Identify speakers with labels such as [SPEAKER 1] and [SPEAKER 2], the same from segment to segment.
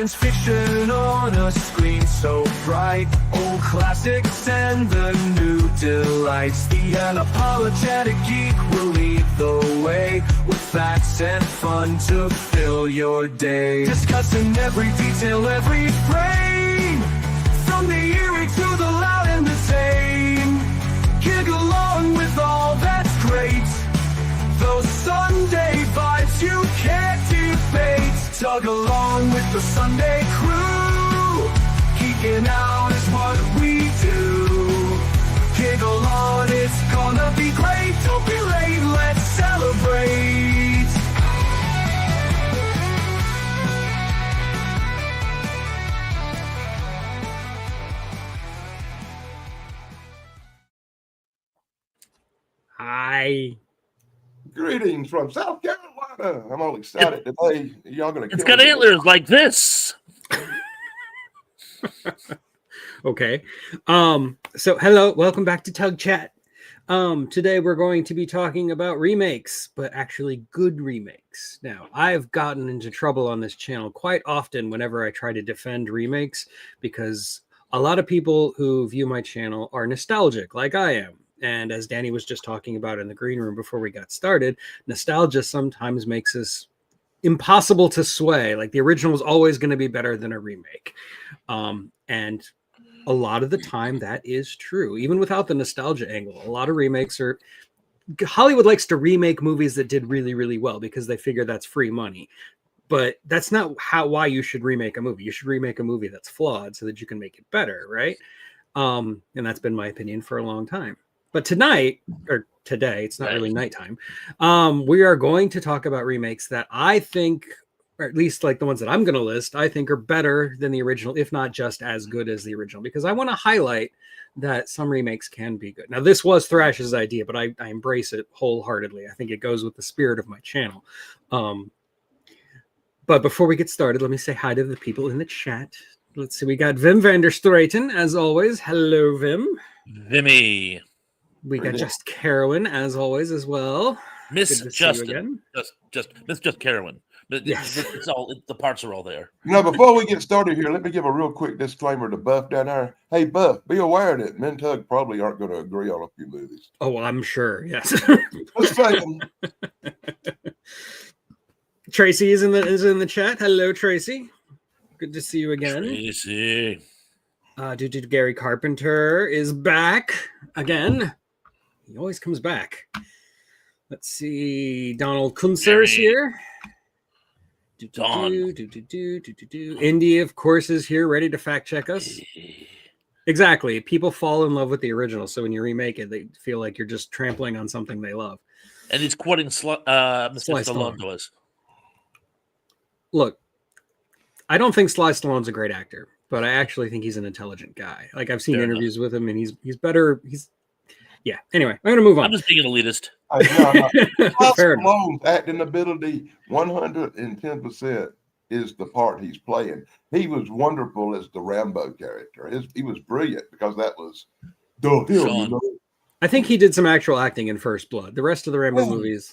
[SPEAKER 1] science fiction on a screen so bright. Old classics and the new delights. The unapologetic geek will lead the way, with facts and fun to fill your day. Discussing every detail, every frame, from the eerie to the loud and the tame. Gig along with all that's great, those Sunday vibes you can't debate. Tug along with the Sunday crew, geeking out is what we do. Giggle on, it's gonna be great. Don't be late, let's celebrate.
[SPEAKER 2] Hi.
[SPEAKER 3] Greetings from South Carolina. I'm all excited today. Y'all gonna.
[SPEAKER 4] It's got antlers like this.
[SPEAKER 2] Okay. So hello, welcome back to Tug Chat. Today we're going to be talking about remakes, but actually good remakes. Now, I've gotten into trouble on this channel quite often whenever I try to defend remakes, because a lot of people who view my channel are nostalgic, like I am. And as Danny was just talking about in the green room before we got started, nostalgia sometimes makes us impossible to sway. Like the original is always going to be better than a remake. And a lot of the time that is true, even without the nostalgia angle. A lot of remakes are... Hollywood likes to remake movies that did really, really well because they figure that's free money. But that's not why you should remake a movie. You should remake a movie that's flawed so that you can make it better, right? And that's been my opinion for a long time. But tonight, or today, it's not really nighttime, we are going to talk about remakes that I think, or at least like the ones that I'm going to list, I think are better than the original, if not just as good as the original, because I want to highlight that some remakes can be good. Now, this was Thrash's idea, but I embrace it wholeheartedly. I think it goes with the spirit of my channel. But before we get started, let me say hi to the people in the chat. Let's see, we got Wim van der Straten, as always. Hello, Wim.
[SPEAKER 4] Vimmy.
[SPEAKER 2] We got Just Carowin, as always, as well.
[SPEAKER 4] Miss Justin.
[SPEAKER 2] Again.
[SPEAKER 4] Miss Just Carowin.
[SPEAKER 2] Yes.
[SPEAKER 4] The parts are all there.
[SPEAKER 3] Before we get started here, let me give a real quick disclaimer to Buff down there. Hey, Buff, be aware that me and Tug probably aren't going to agree on a few movies.
[SPEAKER 2] Oh, I'm sure. Yes.
[SPEAKER 3] Just saying.
[SPEAKER 2] Tracy is in the chat. Hello, Tracy. Good to see you again.
[SPEAKER 4] Tracy.
[SPEAKER 2] Gary Carpenter is back again. He always comes back. Let's see. Donald Kunzer is here. Indy, of course, is here, ready to fact check us. Exactly. People fall in love with the original, so when you remake it, they feel like you're just trampling on something they love.
[SPEAKER 4] And he's quoting Mr. Stallone to us.
[SPEAKER 2] Look, I don't think Sly Stallone's a great actor, but I actually think he's an intelligent guy. Like I've seen interviews with him, and he's better. Yeah. Anyway, I'm gonna move on.
[SPEAKER 4] I'm just being an elitist.
[SPEAKER 3] Fair enough. Acting ability, 110% is the part he's playing. He was wonderful as the Rambo character. He was brilliant because that was the hill. You know?
[SPEAKER 2] I think he did some actual acting in First Blood. The rest of the Rambo movies.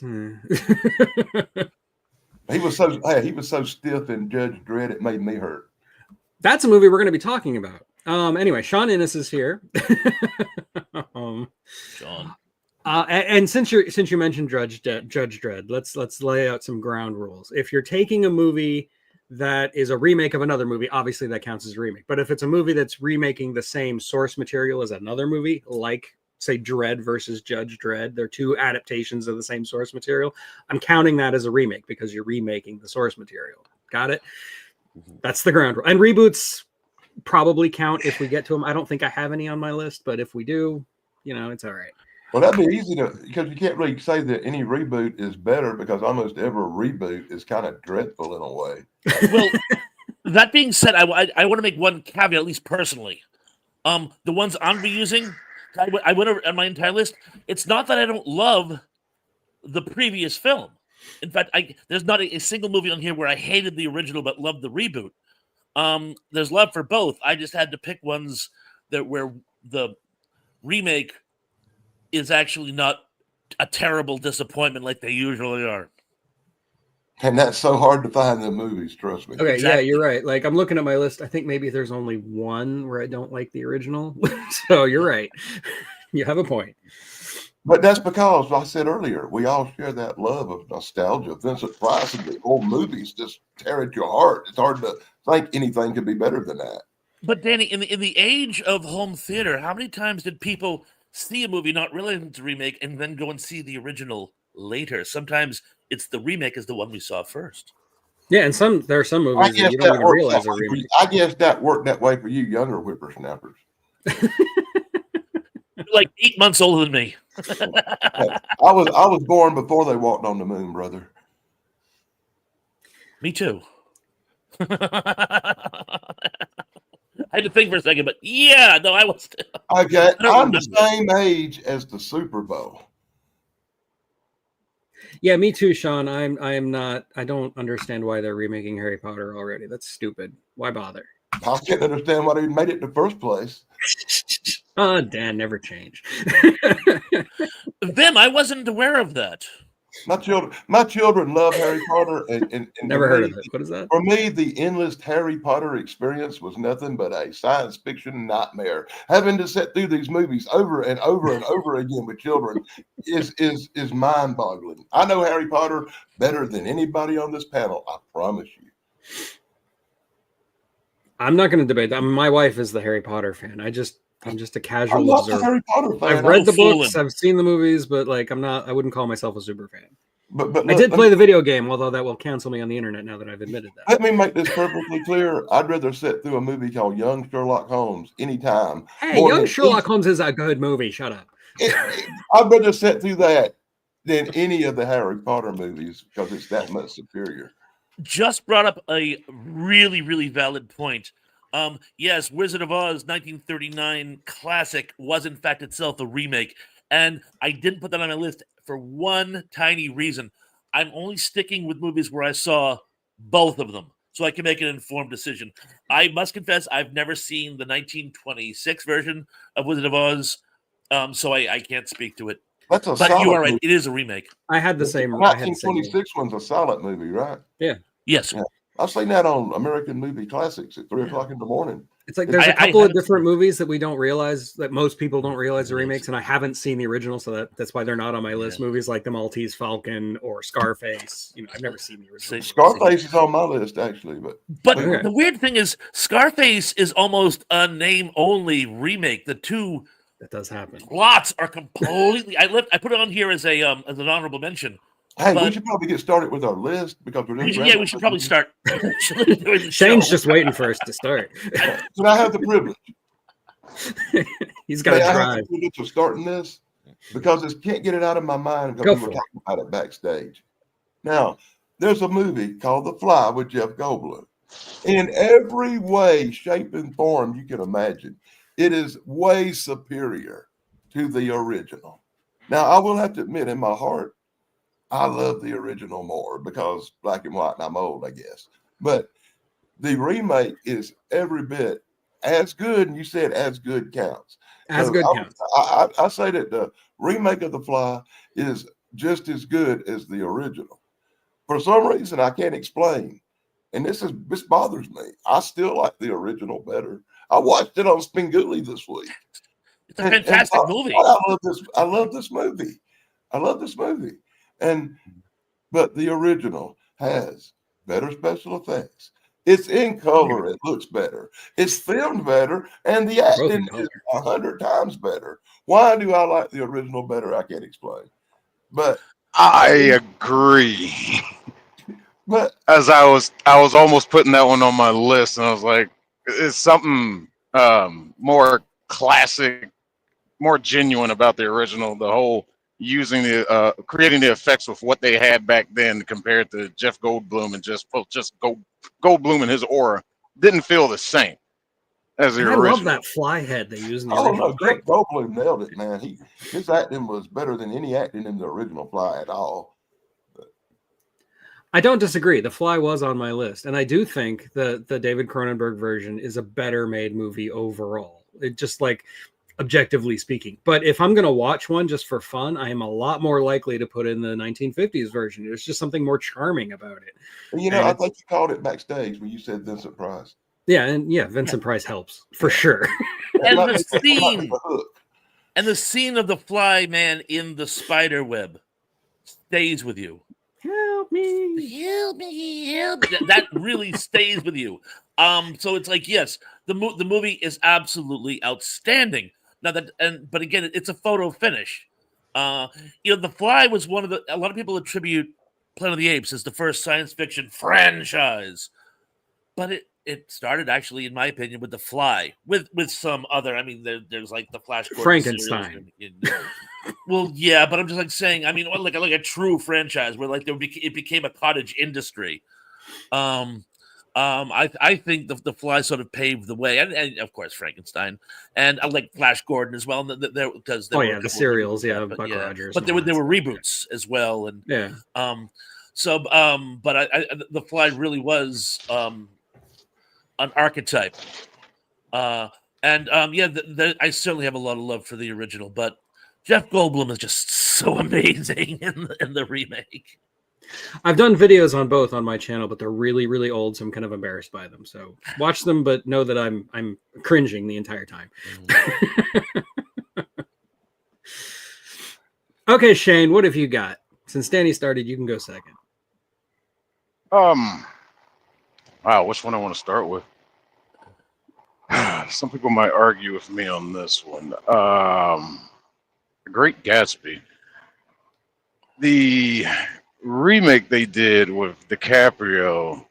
[SPEAKER 3] He was so stiff in Judge Dredd, it made me hurt.
[SPEAKER 2] That's a movie we're going to be talking about. Anyway, Sean Innes is here.
[SPEAKER 4] Sean.
[SPEAKER 2] And since you mentioned Judge Dredd, let's lay out some ground rules. If you're taking a movie that is a remake of another movie, obviously that counts as a remake. But if it's a movie that's remaking the same source material as another movie, like say Dredd versus Judge Dredd, they're two adaptations of the same source material, I'm counting that as a remake because you're remaking the source material. Got it? That's the ground rule. And reboots probably count if we get to them. I don't think I have any on my list, but if we do, it's all right.
[SPEAKER 3] Well, that'd be easy because you can't really say that any reboot is better because almost every reboot is kind of dreadful in a way.
[SPEAKER 4] Well, that being said, I want to make one caveat, at least personally. The ones I'm reusing, I went over on my entire list. It's not that I don't love the previous film. In fact, there's not a single movie on here where I hated the original but loved the reboot. There's love for both. I just had to pick ones where the remake is actually not a terrible disappointment like they usually are.
[SPEAKER 3] And that's so hard to find in movies, trust me.
[SPEAKER 2] Okay,
[SPEAKER 4] Exactly.
[SPEAKER 2] yeah, you're right. Like I'm looking at my list. I think maybe there's only one where I don't like the original. So you're right. You have a point.
[SPEAKER 3] But that's because I said earlier, we all share that love of nostalgia. Vincent Price and the old movies just tear at your heart. It's hard to think anything could be better than that.
[SPEAKER 4] But Danny, in the age of home theater, how many times did people see a movie not realizing it's a remake and then go and see the original later? Sometimes it's the remake is the one we saw first.
[SPEAKER 2] Yeah, and there are some movies that you don't even realize are remake.
[SPEAKER 3] I guess that worked that way for you younger whippersnappers.
[SPEAKER 4] You're like 8 months older than me.
[SPEAKER 3] I was born before they walked on the moon, brother.
[SPEAKER 4] Me too. I had to think for a second, but yeah, no, I was.
[SPEAKER 3] Okay, I'm the
[SPEAKER 4] remember.
[SPEAKER 3] same age as the Super Bowl.
[SPEAKER 2] Yeah, me too, Sean. I am not. I don't understand why they're remaking Harry Potter already. That's stupid. Why bother?
[SPEAKER 3] I can't understand why they even made it in the first place.
[SPEAKER 2] Dan never changed.
[SPEAKER 4] Vim, I wasn't aware of that.
[SPEAKER 3] My children love Harry Potter, and
[SPEAKER 2] Never heard of it. What is that?
[SPEAKER 3] For me, the endless Harry Potter experience was nothing but a science fiction nightmare. Having to sit through these movies over and over and over again with children is mind-boggling. I know Harry Potter better than anybody on this panel. I promise you.
[SPEAKER 2] I'm not going to debate that. I mean, my wife is the Harry Potter fan. I'm just a casual
[SPEAKER 3] I'm not a
[SPEAKER 2] observer.
[SPEAKER 3] Harry Potter fan.
[SPEAKER 2] I've read the
[SPEAKER 4] fooling.
[SPEAKER 2] books, I've seen the movies, but like I wouldn't call myself a super fan.
[SPEAKER 3] But
[SPEAKER 2] I did play the video game, although that will cancel me on the internet now that I've admitted that.
[SPEAKER 3] Let me make this perfectly clear. I'd rather sit through a movie called Young Sherlock Holmes anytime.
[SPEAKER 2] Hey, Young Sherlock Holmes is a good movie. Shut up.
[SPEAKER 3] I'd rather sit through that than any of the Harry Potter movies because it's that much superior.
[SPEAKER 4] Just brought up a really, really valid point. Yes, Wizard of Oz 1939 classic was in fact itself a remake. And I didn't put that on my list for one tiny reason. I'm only sticking with movies where I saw both of them so I can make an informed decision. I must confess, I've never seen the 1926 version of Wizard of Oz, so I can't speak to it.
[SPEAKER 3] That's a
[SPEAKER 4] But
[SPEAKER 3] solid
[SPEAKER 4] you are right.
[SPEAKER 3] movie.
[SPEAKER 4] It is a remake.
[SPEAKER 2] I had the same.
[SPEAKER 3] The
[SPEAKER 2] I had the same
[SPEAKER 3] 1926 one's a solid movie, right?
[SPEAKER 2] Yeah.
[SPEAKER 4] Yes.
[SPEAKER 3] Yeah. I've seen that on American Movie Classics at 3 o'clock in the morning.
[SPEAKER 2] It's like there's a
[SPEAKER 4] I
[SPEAKER 2] couple of
[SPEAKER 4] haven't
[SPEAKER 2] different movies that we don't realize, that most people don't realize are remakes, and I haven't seen the original, so that's why they're not on my list. Movies like The Maltese Falcon or Scarface. I've never seen the original.
[SPEAKER 3] Scarface is on my list, actually.
[SPEAKER 4] But
[SPEAKER 2] Okay.
[SPEAKER 4] the weird thing is, Scarface is almost a name-only remake. The two
[SPEAKER 2] That does happen.
[SPEAKER 4] plots are completely. I put it on here as an honorable mention.
[SPEAKER 3] Hey, we
[SPEAKER 4] But-
[SPEAKER 3] should probably get started with our list because we're
[SPEAKER 4] We
[SPEAKER 3] just
[SPEAKER 4] should, we should probably start. doing the
[SPEAKER 2] Shane's
[SPEAKER 4] show.
[SPEAKER 2] just waiting for us to start.
[SPEAKER 3] Can I have the privilege?
[SPEAKER 2] He's got to
[SPEAKER 3] May I have
[SPEAKER 2] drive.
[SPEAKER 3] the privilege of starting this? Because I can't get it out of my mind
[SPEAKER 2] Go
[SPEAKER 3] because we
[SPEAKER 2] for
[SPEAKER 3] were
[SPEAKER 2] it.
[SPEAKER 3] talking about it backstage. Now, there's a movie called The Fly with Jeff Goldblum. In every way, shape, and form you can imagine, it is way superior to the original. Now, I will have to admit, in my heart, I love the original more because black and white, and I'm old, I guess. But the remake is every bit as good, and you said as good counts.
[SPEAKER 2] As
[SPEAKER 3] So
[SPEAKER 2] good counts.
[SPEAKER 3] I say that the remake of The Fly is just as good as the original. For some reason I can't explain, and this bothers me. I still like the original better. I watched it on Spinguli this week.
[SPEAKER 4] It's a fantastic movie.
[SPEAKER 3] I love this. I love this movie. I love this movie. But the original has better special effects. It's in color. It looks better. It's filmed better, and the acting is 100 times better. Why do I like the original better? I can't explain. But
[SPEAKER 5] I agree.
[SPEAKER 3] But
[SPEAKER 5] As I was almost putting that one on my list, and I was like, it's something more classic, more genuine about the original. The whole using the creating the effects with what they had back then compared to Jeff Goldblum and just Goldblum and his aura didn't feel the same as the
[SPEAKER 2] And I
[SPEAKER 5] original.
[SPEAKER 2] love that fly head they use in the
[SPEAKER 3] oh
[SPEAKER 2] original.
[SPEAKER 3] no, Jeff Goldblum nailed it, man. His acting was better than any acting in the original Fly at all.
[SPEAKER 2] I don't disagree. The Fly was on my list, and I do think the David Cronenberg version is a better made movie overall. It just like objectively speaking. But if I'm going to watch one just for fun, I am a lot more likely to put in the 1950s version. There's just something more charming about it.
[SPEAKER 3] You know, I think you called it backstage when you said Vincent Price.
[SPEAKER 2] Yeah, and Vincent Price helps for sure.
[SPEAKER 4] And the scene of the fly man in the spider web stays with you.
[SPEAKER 2] Help me.
[SPEAKER 4] Help me, help me. That really stays with you. So it's like, yes, the movie is absolutely outstanding. Now but again, it's a photo finish. The Fly was a lot of people attribute Planet of the Apes as the first science fiction franchise, but it started actually, in my opinion, with The Fly, with some other. I mean, there's like the Flash Gordon
[SPEAKER 2] Frankenstein.
[SPEAKER 4] Well, yeah, but I'm just like saying. I mean, like a true franchise where like it became a cottage industry. I think the Fly sort of paved the way, and of course Frankenstein, and I like Flash Gordon as well. And because
[SPEAKER 2] the serials, Buck Rogers,
[SPEAKER 4] but there were reboots as well, and but the Fly really was an archetype, I certainly have a lot of love for the original, but Jeff Goldblum is just so amazing in the remake.
[SPEAKER 2] I've done videos on both on my channel, but they're really, really old, so I'm kind of embarrassed by them. So watch them, but know that I'm cringing the entire time. Okay, Shane, what have you got? Since Danny started, you can go second.
[SPEAKER 5] Wow, which one I want to start with? Some people might argue with me on this one. The Great Gatsby. The remake they did with DiCaprio,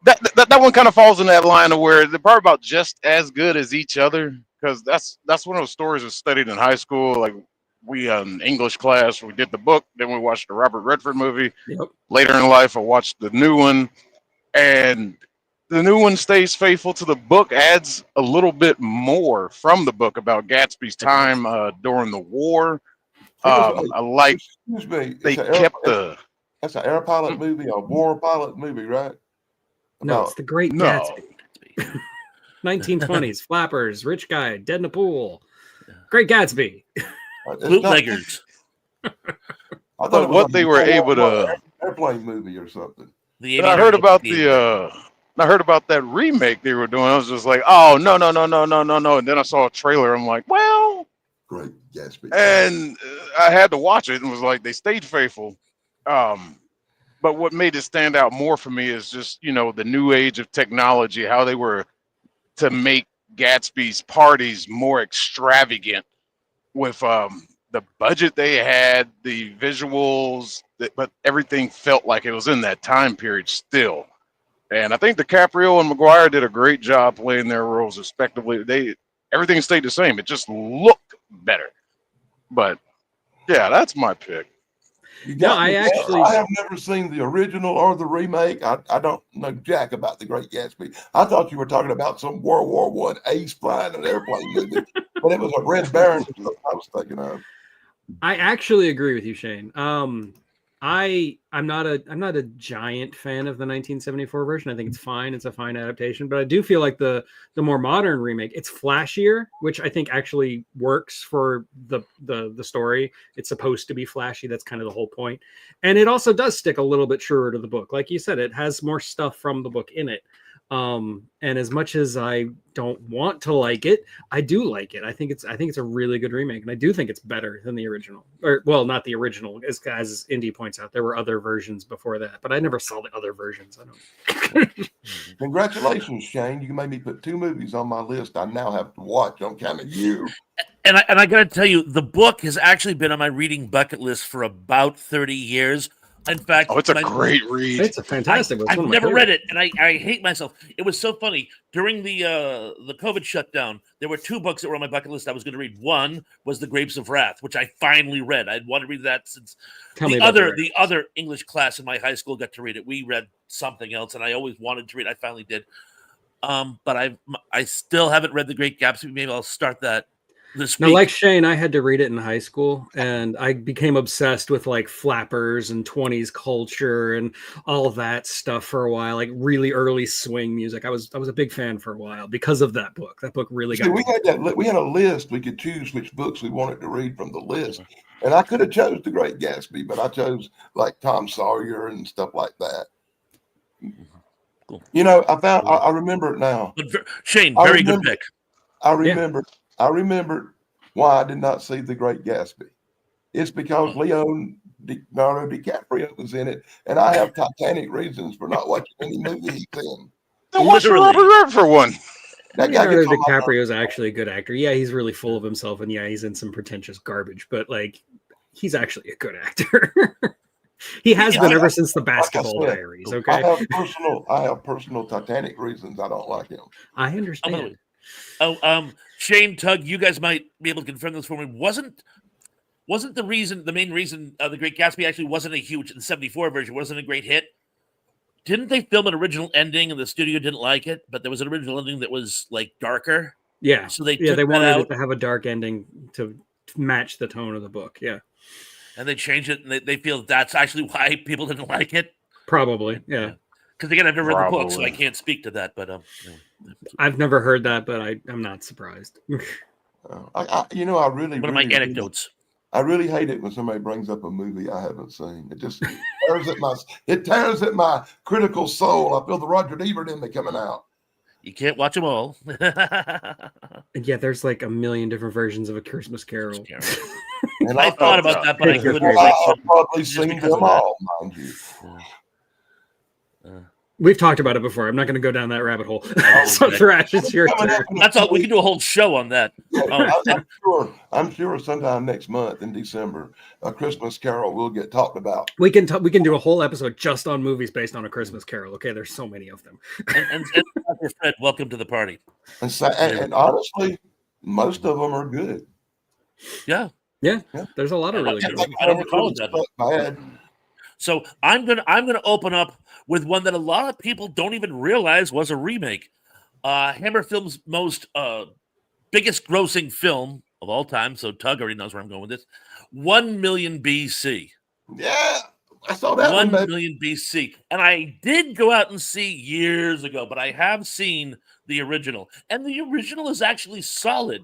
[SPEAKER 5] that one kind of falls in that line of where they're probably about just as good as each other, because that's one of those stories I studied in high school. Like, we in English class, we did the book, then we watched the Robert Redford movie.
[SPEAKER 2] Yep.
[SPEAKER 5] Later in life, I watched the new one, and the new one stays faithful to the book, adds a little bit more from the book about Gatsby's time during the war. I like they kept the.
[SPEAKER 3] That's an air pilot movie, a war pilot movie, right?
[SPEAKER 2] No, it's The Great Gatsby. 1920s, flappers, rich guy, dead in a pool. Great Gatsby.
[SPEAKER 4] Bootleggers.
[SPEAKER 3] I thought
[SPEAKER 5] what they were able to
[SPEAKER 3] airplane movie or something.
[SPEAKER 5] I heard about I heard about that remake they were doing. I was just like, oh no. And then I saw a trailer. I'm like, well,
[SPEAKER 3] Great Gatsby.
[SPEAKER 5] And I had to watch it and was like, they stayed faithful. But what made it stand out more for me is just, the new age of technology, how they were to make Gatsby's parties more extravagant with the budget they had, the visuals, but everything felt like it was in that time period still. And I think DiCaprio and Maguire did a great job playing their roles respectively. Everything stayed the same. It just looked better. But yeah, that's my pick.
[SPEAKER 3] I have never seen the original or the remake. I don't know jack about The Great Gatsby. I thought you were talking about some World War I ace flying an airplane movie, but it was a Red Baron I was thinking of.
[SPEAKER 2] I actually agree with you, Shane. I'm not a giant fan of the 1974 version. I think it's fine. It's a fine adaptation, but I do feel like the more modern remake, it's flashier, which I think actually works for the story. It's supposed to be flashy. That's kind of the whole point. And it also does stick a little bit truer to the book. Like you said, it has more stuff from the book in it. And as much as I don't want to like it, I do like it. I think it's a really good remake, and I do think it's better than the original. Or, well, not the original, as Indy points out. There were other versions before that, but I never saw the other versions. I don't.
[SPEAKER 3] Congratulations, Shane! You made me put 2 movies on my list. I now have to watch on account of you.
[SPEAKER 4] And I got to tell you, the book has actually been on my reading bucket list for about 30 years. In fact,
[SPEAKER 5] it's a great read.
[SPEAKER 2] It's a fantastic book.
[SPEAKER 4] I've never read it, and I hate myself. It was so funny. During the COVID shutdown, there were 2 books that were on my bucket list I was going to read. One was The Grapes of Wrath, which I finally read. I'd wanted to read that since the other English class in my high school got to read it. We read something else, and I always wanted to read it. I finally did. But I still haven't read The Great Gatsby. Maybe I'll start that
[SPEAKER 2] Now, like Shane, I had to read it in high school, and I became obsessed with like flappers and 20s culture and all that stuff for a while, like really early swing music. I was a big fan for a while because of that book. That book really got me.
[SPEAKER 3] We had a list. We could choose which books we wanted to read from the list, and I could have chose The Great Gatsby, but I chose like Tom Sawyer and stuff like that.
[SPEAKER 4] Cool.
[SPEAKER 3] You know, I remember it now.
[SPEAKER 4] Shane, very good pick.
[SPEAKER 3] I remember why I did not see The Great Gatsby. It's because Leonardo DiCaprio was in it, and I have Titanic reasons for not watching any movie he's in.
[SPEAKER 5] Then watch Robert Redford one.
[SPEAKER 2] Leonardo DiCaprio is actually a good actor. Yeah, he's really full of himself, and yeah, he's in some pretentious garbage, but like, he's actually a good actor. He has been ever since the Basketball Diaries. Okay,
[SPEAKER 3] I have personal Titanic reasons I don't like him.
[SPEAKER 2] I understand.
[SPEAKER 4] Shane, Tug, you guys might be able to confirm this for me. Wasn't the main reason The Great Gatsby actually wasn't a huge, the 74 version wasn't a great hit? Didn't they film an original ending and the studio didn't like it? But there was an original ending that was like darker.
[SPEAKER 2] Yeah.
[SPEAKER 4] So they
[SPEAKER 2] wanted it to have a dark ending to match the tone of the book. Yeah.
[SPEAKER 4] And they changed it, and they feel that's actually why people didn't like it.
[SPEAKER 2] Probably, yeah.
[SPEAKER 4] Because again, I've never read the book, so I can't speak to that. But
[SPEAKER 2] I've never heard that, but I'm not surprised.
[SPEAKER 3] I really
[SPEAKER 4] one of my anecdotes.
[SPEAKER 3] I really hate it when somebody brings up a movie I haven't seen. It just tears at my critical soul. I feel the Roger Ebert in me coming out.
[SPEAKER 4] You can't watch them all.
[SPEAKER 2] Yeah, there's like a million different versions of A Christmas Carol.
[SPEAKER 3] And
[SPEAKER 4] I thought about that, but I couldn't.
[SPEAKER 3] I've probably seen them all, mind you.
[SPEAKER 2] We've talked about it before. I'm not going to go down that rabbit hole. So Thrash, it's your turn.
[SPEAKER 4] That's all. We can do a whole show on that.
[SPEAKER 3] I'm sure sometime next month in December, A Christmas Carol will get talked about.
[SPEAKER 2] We can do a whole episode just on movies based on A Christmas Carol. Okay, there's so many of them.
[SPEAKER 4] And Dr. Fred, welcome to the party.
[SPEAKER 3] And honestly, most of them are good.
[SPEAKER 4] Yeah.
[SPEAKER 2] There's a lot of really good ones.
[SPEAKER 4] I don't recall that bad. So I'm gonna open up with one that a lot of people don't even realize was a remake. Hammer Film's most biggest grossing film of all time. So Tug already knows where I'm going with this. 1 million BC.
[SPEAKER 3] Yeah, I saw that
[SPEAKER 4] 1 million BC. And I did go out and see years ago, but I have seen the original. And the original is actually solid.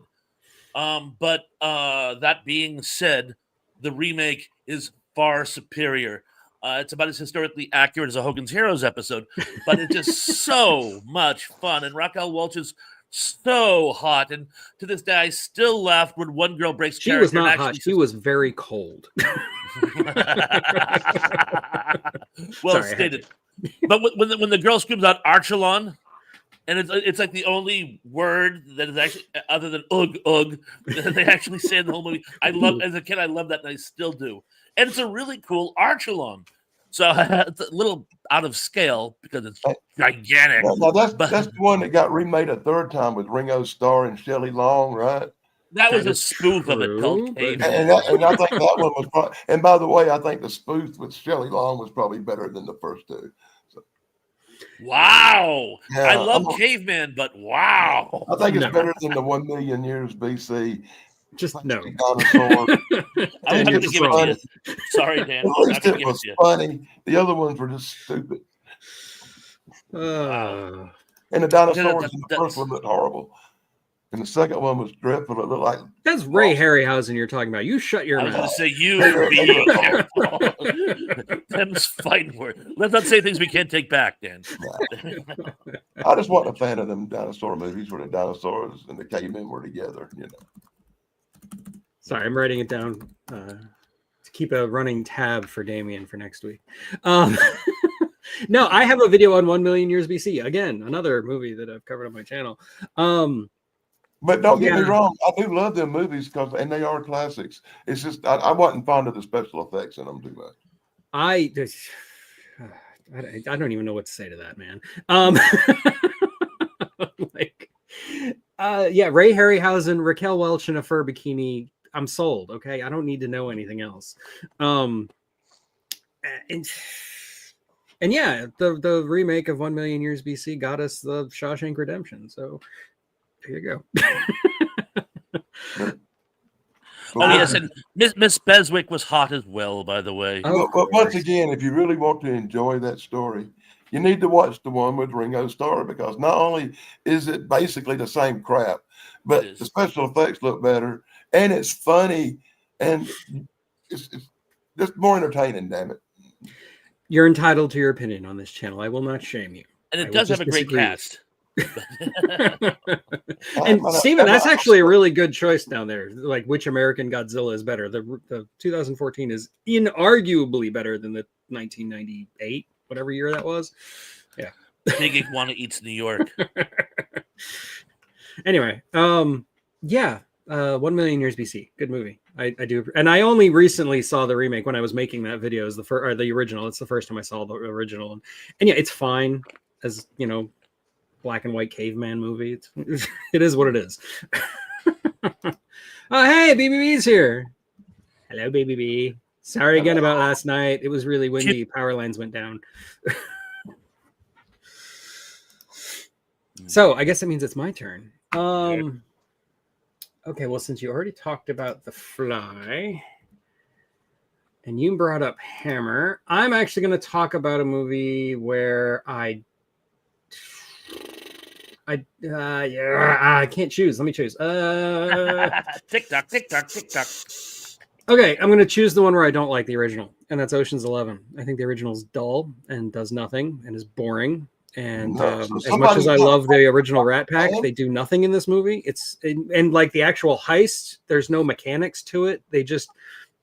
[SPEAKER 4] But that being said, the remake is far superior. It's about as historically accurate as a Hogan's Heroes episode, but it's just so much fun. And Raquel Welch is so hot. And to this day, I still laugh when one girl breaks character.
[SPEAKER 2] She was not hot. She was very cold.
[SPEAKER 4] Well stated. But when the girl screams out Archelon, and it's like the only word that is actually other than ugh that they actually say in the whole movie. As a kid, I loved that, and I still do. And it's a really cool Archelon. So it's a little out of scale because it's gigantic.
[SPEAKER 3] Now that's the one that got remade a third time with Ringo Starr and Shelley Long, right?
[SPEAKER 4] That was a spoof of it called Cave.
[SPEAKER 3] And I think that one was probably, and by the way, I think the spoof with Shelley Long was probably better than the first two. So.
[SPEAKER 4] Wow.
[SPEAKER 3] Yeah,
[SPEAKER 4] I love Caveman, but wow.
[SPEAKER 3] I think it's better than the 1 million years BC.
[SPEAKER 2] Just no.
[SPEAKER 4] I'm not going to give it to you. Sorry, Dan.
[SPEAKER 3] At least it was funny. The other ones were just stupid.
[SPEAKER 2] Wow.
[SPEAKER 3] And the dinosaurs in the first one looked horrible. And the second one was dreadful. It looked like...
[SPEAKER 2] That's Ray Harryhausen you're talking about. You shut your mouth.
[SPEAKER 4] I was going to say, you be careful. Them's fighting words. Let's not say things we can't take back, Dan.
[SPEAKER 3] I just wasn't a fan of them dinosaur movies where the dinosaurs and the cavemen were together, you know.
[SPEAKER 2] Sorry, I'm writing it down to keep a running tab for Damien for next week. No, I have a video on 1 million years BC. Again, another movie that I've covered on my channel.
[SPEAKER 3] But don't get me wrong, I do love them movies and they are classics. It's just I wasn't fond of the special effects in them too much.
[SPEAKER 2] I don't even know what to say to that, man. Ray Harryhausen, Raquel Welch in a fur bikini. I'm sold. Okay, I don't need to know anything else. And yeah, the remake of 1 million years BC got us the Shawshank Redemption. So there you go.
[SPEAKER 4] Oh yes, and Miss Beswick was hot as well, by the way.
[SPEAKER 3] But once again, if you really want to enjoy that story, you need to watch the one with Ringo Starr, because not only is it basically the same crap, but the special effects look better, and it's funny, and it's just more entertaining. Damn it!
[SPEAKER 2] You're entitled to your opinion on this channel. I will not shame you.
[SPEAKER 4] And it does have a great cast.
[SPEAKER 2] And Steven, that's actually a really good choice down there. Like, which American Godzilla is better? The 2014 is inarguably better than the 1998, whatever year that was. Yeah.
[SPEAKER 4] Big Iguana Eats New York.
[SPEAKER 2] Anyway, yeah, 1 Million Years BC. Good movie. I do, and I only recently saw the remake when I was making that video. As the original. It's the first time I saw the original, and yeah, it's fine as black and white caveman movie. It is what it is. Oh, hey, BBB's here. Hello, BBB. Sorry again about last night. It was really windy. Power lines went down. So I guess that means it's my turn. Okay, well, since you already talked about The Fly and you brought up Hammer, I'm actually going to talk about a movie where I can't choose. Let me choose.
[SPEAKER 4] Tick tock, tick tock, tick tock.
[SPEAKER 2] Okay, I'm going to choose the one where I don't like the original, and that's Ocean's 11. I think the original is dull and does nothing and is boring. And as much as I love the original Rat Pack, they do nothing in this movie. And like the actual heist, there's no mechanics to it. They just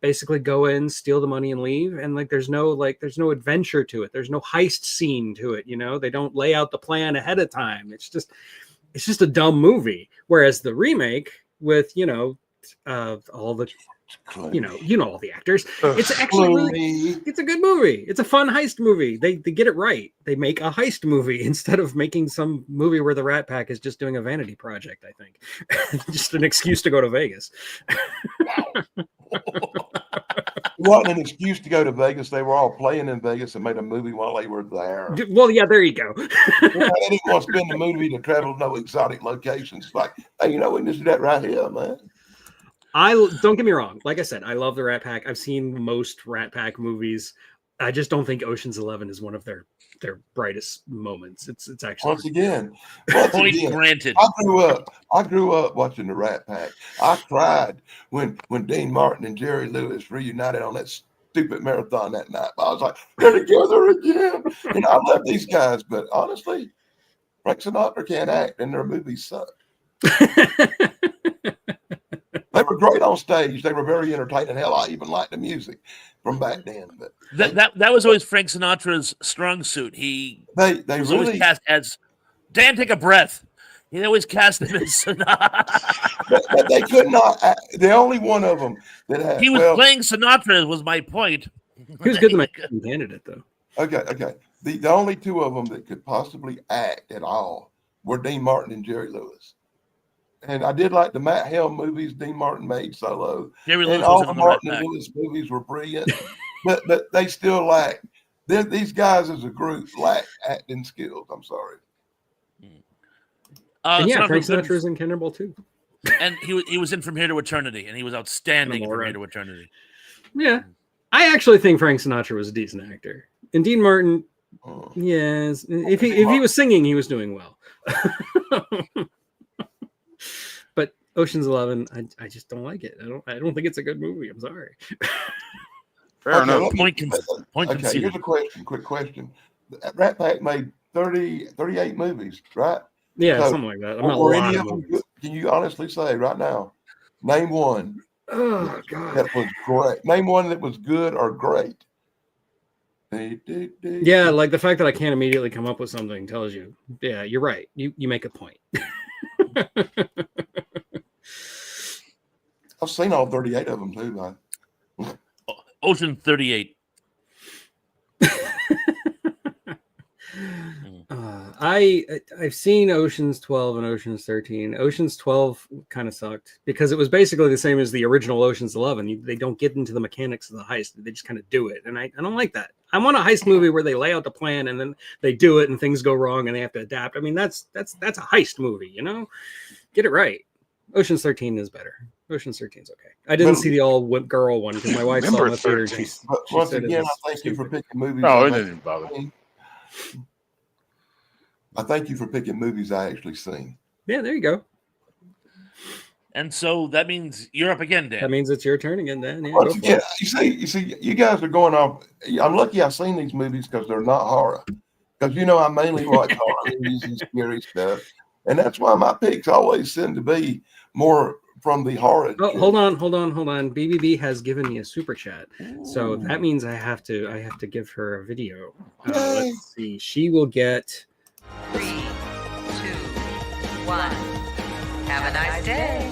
[SPEAKER 2] basically go in, steal the money, and leave. And there's no adventure to it. There's no heist scene to it. They don't lay out the plan ahead of time. It's just a dumb movie. Whereas the remake with all the all the actors. It's actually it's a good movie. It's a fun heist movie. They get it right. They make a heist movie instead of making some movie where the Rat Pack is just doing a vanity project, I think. Just an excuse to go to Vegas.
[SPEAKER 3] It wasn't an excuse to go to Vegas. They were all playing in Vegas and made a movie while they were there.
[SPEAKER 2] Well, yeah, there you go.
[SPEAKER 3] They didn't want to spend the movie to travel to no exotic locations. Like, hey, we can just do that right here, man.
[SPEAKER 2] Don't get me wrong. Like I said, I love the Rat Pack. I've seen most Rat Pack movies. I just don't think Ocean's 11 is one of their brightest moments. It's actually
[SPEAKER 3] once again,
[SPEAKER 4] granted.
[SPEAKER 3] I grew up watching the Rat Pack. I cried when Dean Martin and Jerry Lewis reunited on that stupid marathon that night. I was like, they're together again. And I love these guys, but honestly, Frank Sinatra can't act, and their movies suck. They were great on stage. They were very entertaining. Hell, I even liked the music from back then. But
[SPEAKER 4] that was always Frank Sinatra's strong suit. They was
[SPEAKER 3] really
[SPEAKER 4] always cast as Dan. Take a breath. He always cast him as Sinatra.
[SPEAKER 3] but they could not. The only one of them that had.
[SPEAKER 4] He was playing Sinatra. Was my point.
[SPEAKER 2] He was good to make a candidate, though.
[SPEAKER 3] Okay. The only two of them that could possibly act at all were Dean Martin and Jerry Lewis. And I did like the Matt Helm movies Dean Martin made solo. And all the Martin and Lewis movies were brilliant, but they still lack. These guys as a group lack acting skills. I'm sorry.
[SPEAKER 2] Yeah, Frank Sinatra was in Cannonball too.
[SPEAKER 4] And he was in From Here to Eternity, and he was outstanding in From Here to Eternity.
[SPEAKER 2] Yeah. I actually think Frank Sinatra was a decent actor. And Dean Martin, yes. If he was singing, he was doing well. But Ocean's 11, I just don't like it. I don't think it's a good movie. I'm sorry.
[SPEAKER 5] Fair enough.
[SPEAKER 4] Point
[SPEAKER 3] okay, here's a question. Quick question. Rat Pack made 38 movies, right?
[SPEAKER 2] Yeah, something like that.
[SPEAKER 3] Were any of them good? Can you honestly say right now? Name one.
[SPEAKER 2] Oh God,
[SPEAKER 3] that was great. Name one that was good or great.
[SPEAKER 2] Yeah, like the fact that I can't immediately come up with something tells you. Yeah, you're right. You make a point.
[SPEAKER 3] I've seen all 38 of them too, man.
[SPEAKER 4] Ocean 38.
[SPEAKER 2] I've seen Ocean's 12 and Ocean's 13. Ocean's 12 kind of sucked because it was basically the same as the original Ocean's 11. They don't get into the mechanics of the heist. They just kind of do it. And I don't like that. I want a heist movie where they lay out the plan and then they do it and things go wrong and they have to adapt. I mean, that's a heist movie, Get it right. Ocean's 13 is better. Ocean's 13 is okay. I didn't
[SPEAKER 3] But-
[SPEAKER 2] see the all girl one because my wife saw it in
[SPEAKER 5] Remember
[SPEAKER 2] the theater.
[SPEAKER 5] 13.
[SPEAKER 3] But
[SPEAKER 2] She
[SPEAKER 3] once
[SPEAKER 2] said it
[SPEAKER 3] again,
[SPEAKER 2] was
[SPEAKER 3] I thank you for
[SPEAKER 2] stupid.
[SPEAKER 3] picking movies.
[SPEAKER 5] No, it
[SPEAKER 3] I've
[SPEAKER 5] didn't bother.
[SPEAKER 3] actually seen. I thank you for picking movies I actually seen.
[SPEAKER 2] Yeah, there you go.
[SPEAKER 4] And so that means you're up again, Dan.
[SPEAKER 2] That means it's your turn again, then. Yeah,
[SPEAKER 3] Once
[SPEAKER 2] go for
[SPEAKER 3] again,
[SPEAKER 2] it.
[SPEAKER 3] you see, you guys are going off. I'm lucky I've seen these movies because they're not horror. Because I mainly watch horror movies and scary stuff, and that's why my picks always seem to be more from the horror.
[SPEAKER 2] Oh, hold on. BBB has given me a super chat, so that means I have to give her a video. Let's see. She will get
[SPEAKER 6] 3, 2, 1. Have a nice day.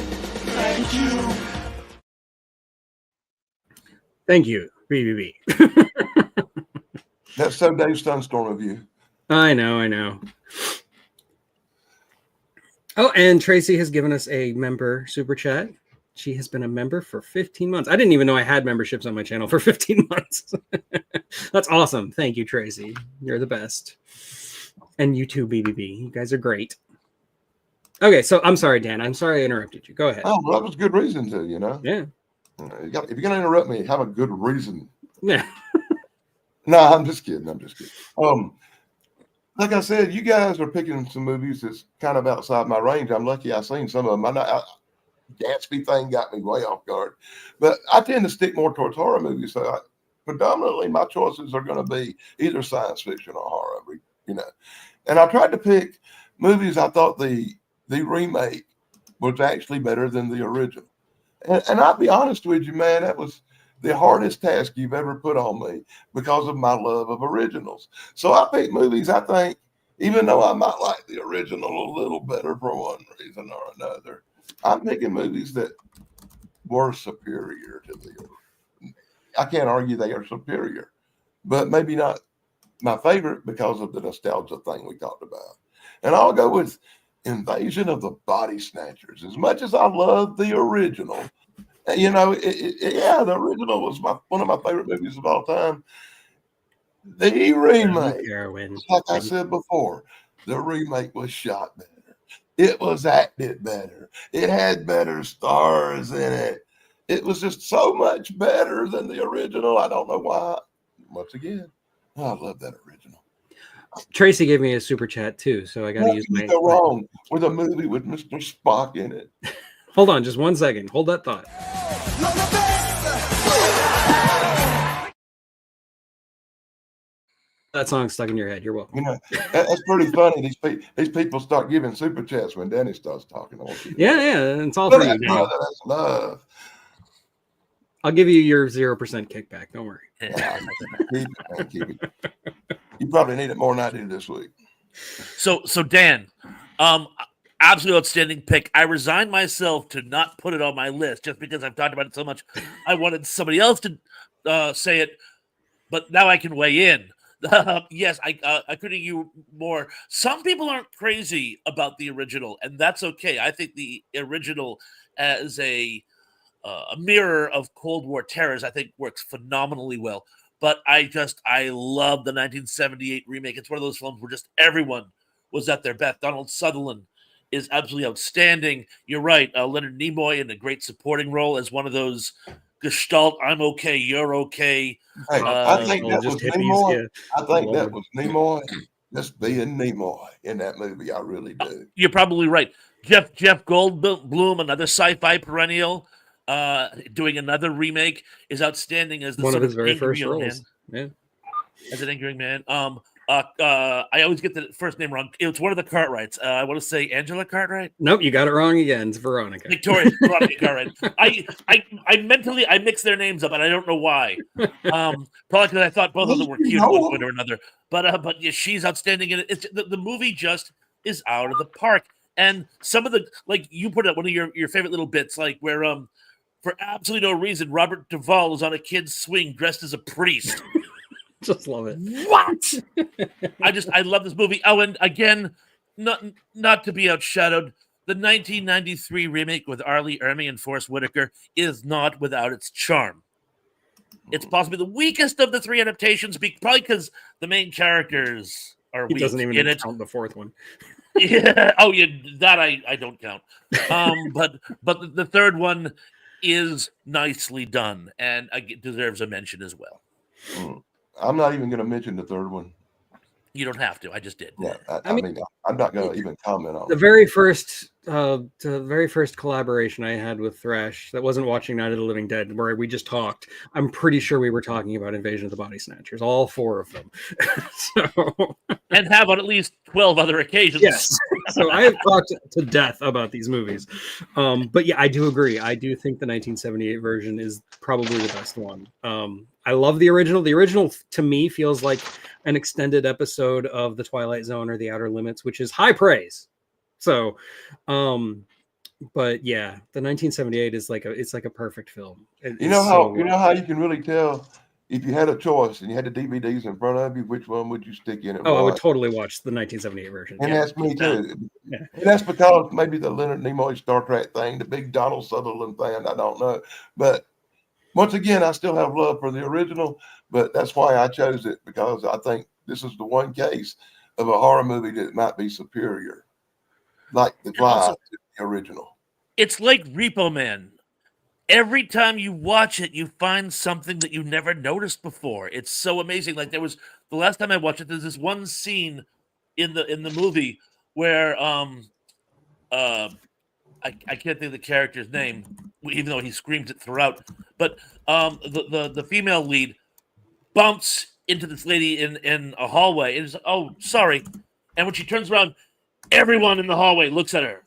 [SPEAKER 2] Thank you, BBB.
[SPEAKER 3] That's so Dave Sunstorm of you.
[SPEAKER 2] I know. Oh, and Tracy has given us a member super chat. She has been a member for 15 months. I didn't even know I had memberships on my channel for 15 months. That's awesome. Thank you, Tracy. You're the best. And you too, BBB. You guys are great. Okay, so I'm sorry, Dan. I'm sorry I interrupted you. Go ahead.
[SPEAKER 3] Oh, well, that was a good reason to,
[SPEAKER 2] Yeah.
[SPEAKER 3] If you're going to interrupt me, have a good reason.
[SPEAKER 2] Yeah.
[SPEAKER 3] No, I'm just kidding. Like I said, you guys are picking some movies that's kind of outside my range. I'm lucky I've seen some of them. Gatsby thing got me way off guard, but I tend to stick more towards horror movies. So predominantly my choices are going to be either science fiction or horror, And I tried to pick movies I thought the remake was actually better than the original. And I'll be honest with you, man, that was the hardest task you've ever put on me because of my love of originals. So I picked movies I think, even though I might like the original a little better for one reason or another, I'm picking movies that were superior to the original. I can't argue they are superior, but maybe not my favorite because of the nostalgia thing we talked about. And I'll go with Invasion of the Body Snatchers. As much as I love the original, the original was one of my favorite movies of all time. The remake, like I said before, the remake was shot better. It was acted better. It had better stars in it. It was just so much better than the original. I don't know why. Once again, I love that original.
[SPEAKER 2] Tracy gave me a super chat too, so I got to use my.
[SPEAKER 3] Go wrong with a movie with Mr. Spock in it.
[SPEAKER 2] Hold on, just 1 second. Hold that thought. That song's stuck in your head. You're welcome.
[SPEAKER 3] That's pretty funny. These people start giving super chats when Danny starts talking.
[SPEAKER 2] Yeah, it's all for you.
[SPEAKER 3] That's love.
[SPEAKER 2] I'll give you your 0% kickback. Don't worry.
[SPEAKER 3] Keep it. You probably need it more than I do this week.
[SPEAKER 4] So Dan, absolutely outstanding pick. I resigned myself to not put it on my list just because I've talked about it so much. I wanted somebody else to say it, but now I can weigh in. Yes, I couldn't agree more. Some people aren't crazy about the original, and that's okay. I think the original as a mirror of Cold War terrors, I think works phenomenally well. But I love the 1978 remake. It's one of those films where just everyone was at their best. Donald Sutherland is absolutely outstanding. You're right. Leonard Nimoy in a great supporting role as one of those Gestalt, I'm okay, you're okay.
[SPEAKER 3] Hey, I think that was Nimoy.
[SPEAKER 2] Yeah.
[SPEAKER 3] I think that was Nimoy just being Nimoy in that movie. I really do.
[SPEAKER 4] You're probably right. Jeff Goldblum, another sci-fi perennial, doing another remake, is outstanding as
[SPEAKER 2] one of his very first roles.
[SPEAKER 4] Yeah, as an angry man. I always get the first name wrong. It's one of the Cartwrights. I want to say Angela Cartwright.
[SPEAKER 2] Nope, you got it wrong again. It's Veronica.
[SPEAKER 4] Veronica Cartwright. I mentally mix their names up, and I don't know why. Probably because I thought both of them were cute at one point or another. But yeah, she's outstanding in it. It's the movie just is out of the park. And some of the, like you put up one of your favorite little bits, like where for absolutely no reason, Robert Duvall is on a kid's swing dressed as a priest.
[SPEAKER 2] Just love it.
[SPEAKER 4] What? I love this movie. Oh, and again, not to be outshadowed, the 1993 remake with Arlie Ermey and Forrest Whitaker is not without its charm. It's possibly the weakest of the three adaptations, probably because the main characters are weak.
[SPEAKER 2] He doesn't even
[SPEAKER 4] in it.
[SPEAKER 2] count the fourth one.
[SPEAKER 4] Yeah. Oh, yeah. That I don't count. But the third one is nicely done and deserves a mention as well.
[SPEAKER 3] I'm not even going to mention the third one.
[SPEAKER 4] You don't have to. I just did.
[SPEAKER 3] Yeah, I mean, I'm not going to even comment on
[SPEAKER 2] the very first collaboration I had with Thresh that wasn't watching Night of the Living Dead, where we just talked. I'm pretty sure we were talking about Invasion of the Body Snatchers, all 4 of them. So,
[SPEAKER 4] and have on at least 12 other occasions.
[SPEAKER 2] yes. So I have talked to death about these movies. But yeah, I do agree. I do think the 1978 version is probably the best one. I love the original. The original to me feels like an extended episode of The Twilight Zone or The Outer Limits, which is high praise. So, but yeah, the 1978 is like a perfect film.
[SPEAKER 3] You know how you can really tell if you had a choice and you had the DVDs in front of you, which one would you stick in?
[SPEAKER 2] I would totally watch the 1978 version.
[SPEAKER 3] And that's me too. Yeah. And that's because maybe the Leonard Nimoy Star Trek thing, the big Donald Sutherland thing, I don't know. But once again, I still have love for the original, but that's why I chose it, because I think this is the one case of a horror movie that might be superior, like The Fly, to the original.
[SPEAKER 4] It's like Repo Man. Every time you watch it, you find something that you never noticed before. It's so amazing. Like the last time I watched it, there's this one scene in the movie where I can't think of the character's name, even though he screams it throughout. But the female lead bumps into this lady in a hallway and is like, "Oh, sorry." And when she turns around, everyone in the hallway looks at her.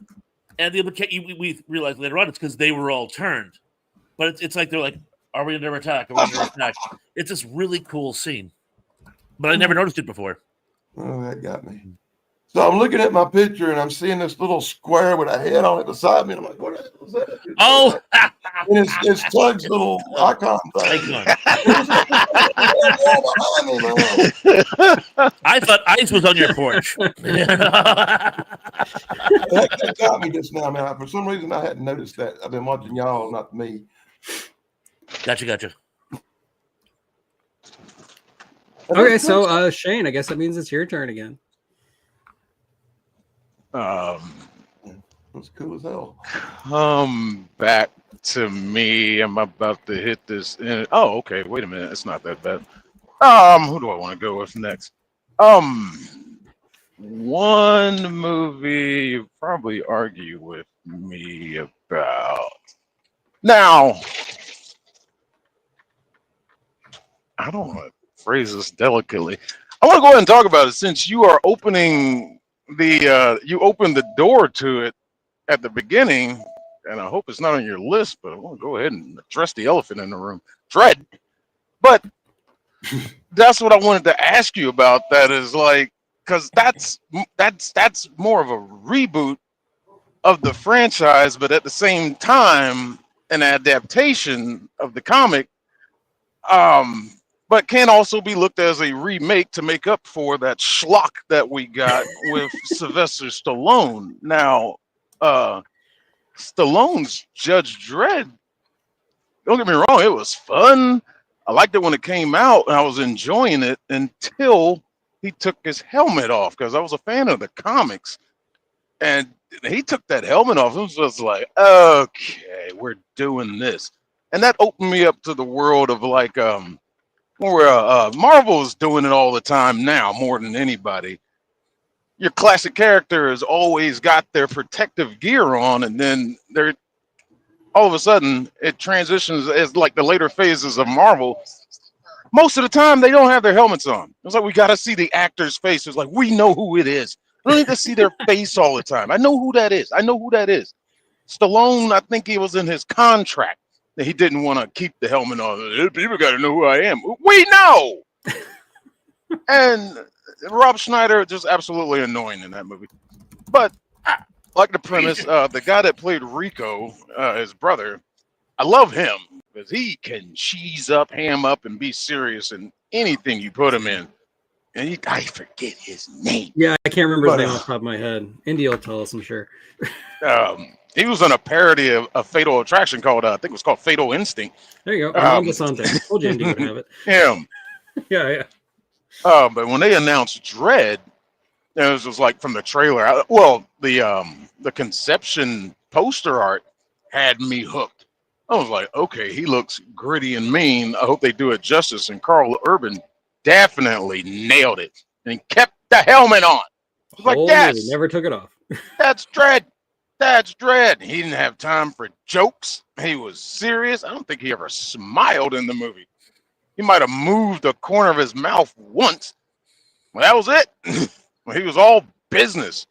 [SPEAKER 4] And we realize later on it's because they were all turned. But it's like they're like, "Are we under attack? Are we under attack?" It's this really cool scene. But I never noticed it before.
[SPEAKER 3] Oh, that got me. So I'm looking at my picture and I'm seeing this little square with a head on it beside me. And I'm like, what was that?
[SPEAKER 4] Oh!
[SPEAKER 3] And it's Tug's little icon thing.
[SPEAKER 4] I thought Ice was on your porch.
[SPEAKER 3] That got me just now, man. For some reason, I hadn't noticed that. I've been watching y'all, not me.
[SPEAKER 4] Gotcha.
[SPEAKER 2] Okay, so Shane, I guess that means it's your turn again.
[SPEAKER 3] That's cool as hell.
[SPEAKER 5] Come back to me. I'm about to hit this. Oh, okay. Wait a minute. It's not that bad. Who do I want to go with next? One movie you probably argue with me about. Now, I don't want to phrase this delicately. I want to go ahead and talk about it since you are opening you opened the door to it at the beginning, and I hope it's not on your list, but I want to go ahead and address the elephant in the room, Dread. But that's what I wanted to ask you about. That is like, because that's more of a reboot of the franchise, but at the same time, an adaptation of the comic. But can also be looked as a remake to make up for that schlock that we got with Sylvester Stallone. Now, Stallone's Judge Dredd, don't get me wrong, it was fun. I liked it when it came out, and I was enjoying it until he took his helmet off, because I was a fan of the comics. And he took that helmet off. It was just like, okay, we're doing this. And that opened me up to the world of like, where Marvel is doing it all the time now, more than anybody. Your classic character has always got their protective gear on, and then they're all of a sudden it transitions as like the later phases of Marvel. Most of the time they don't have their helmets on. It's like we got to see the actor's face. It's like we know who it is. I don't need to see their face all the time. I know who that is. Stallone, I think he was in his contract that he didn't want to keep the helmet on. People got to know who I am. We know. And Rob Schneider, just absolutely annoying in that movie. But like the premise, the guy that played Rico, his brother, I love him because he can cheese up, ham up, and be serious in anything you put him in. And I forget his name.
[SPEAKER 2] Yeah, I can't remember his name off the top of my head. Indy will tell us, I'm sure.
[SPEAKER 5] He was in a parody of Fatal Attraction called, I think it was called Fatal Instinct.
[SPEAKER 2] There you go. Armando Sante. Told you Indy would have it.
[SPEAKER 5] Him.
[SPEAKER 2] Yeah.
[SPEAKER 5] But when they announced Dredd, it was just like from the trailer. The conception poster art had me hooked. I was like, okay, he looks gritty and mean. I hope they do it justice. And Carl Urban definitely nailed it and kept the helmet on. I was like,
[SPEAKER 2] Whole
[SPEAKER 5] yes,
[SPEAKER 2] movie, never took it off.
[SPEAKER 5] that's Dredd. That's Dredd. He didn't have time for jokes. He was serious. I don't think he ever smiled in the movie. He might have moved the corner of his mouth once. Well, that was it. He was all business.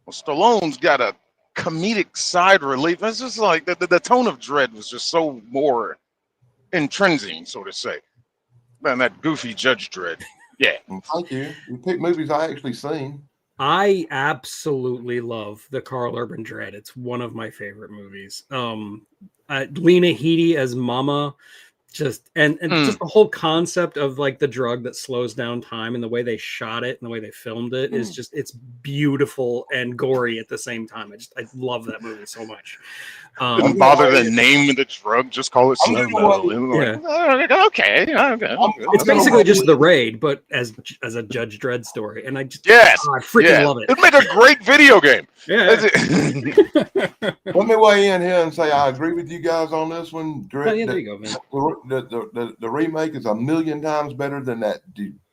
[SPEAKER 5] Well, Stallone's got a comedic side relief. It's just like the tone of Dredd was just so more intrinsic, so to say, than that goofy Judge Dredd. Yeah.
[SPEAKER 3] Thank you. You pick movies I actually seen.
[SPEAKER 2] I absolutely love the Carl Urban Dredd. It's one of my favorite movies. Lena Headey as Mama, just just the whole concept of like the drug that slows down time and the way they shot it and the way they filmed it is just, it's beautiful and gory at the same time. I love that movie so much.
[SPEAKER 5] Didn't bother to name the drug, just call it slow mo.
[SPEAKER 2] Yeah.
[SPEAKER 5] Okay.
[SPEAKER 2] It's basically just The Raid, but as a Judge Dredd story, and I just I freaking love it.
[SPEAKER 5] It'd make a great video game.
[SPEAKER 2] Yeah.
[SPEAKER 3] Let me weigh in here and say I agree with you guys on this one.
[SPEAKER 2] Oh, yeah, there you go, man.
[SPEAKER 3] The remake is 1,000,000 times better than that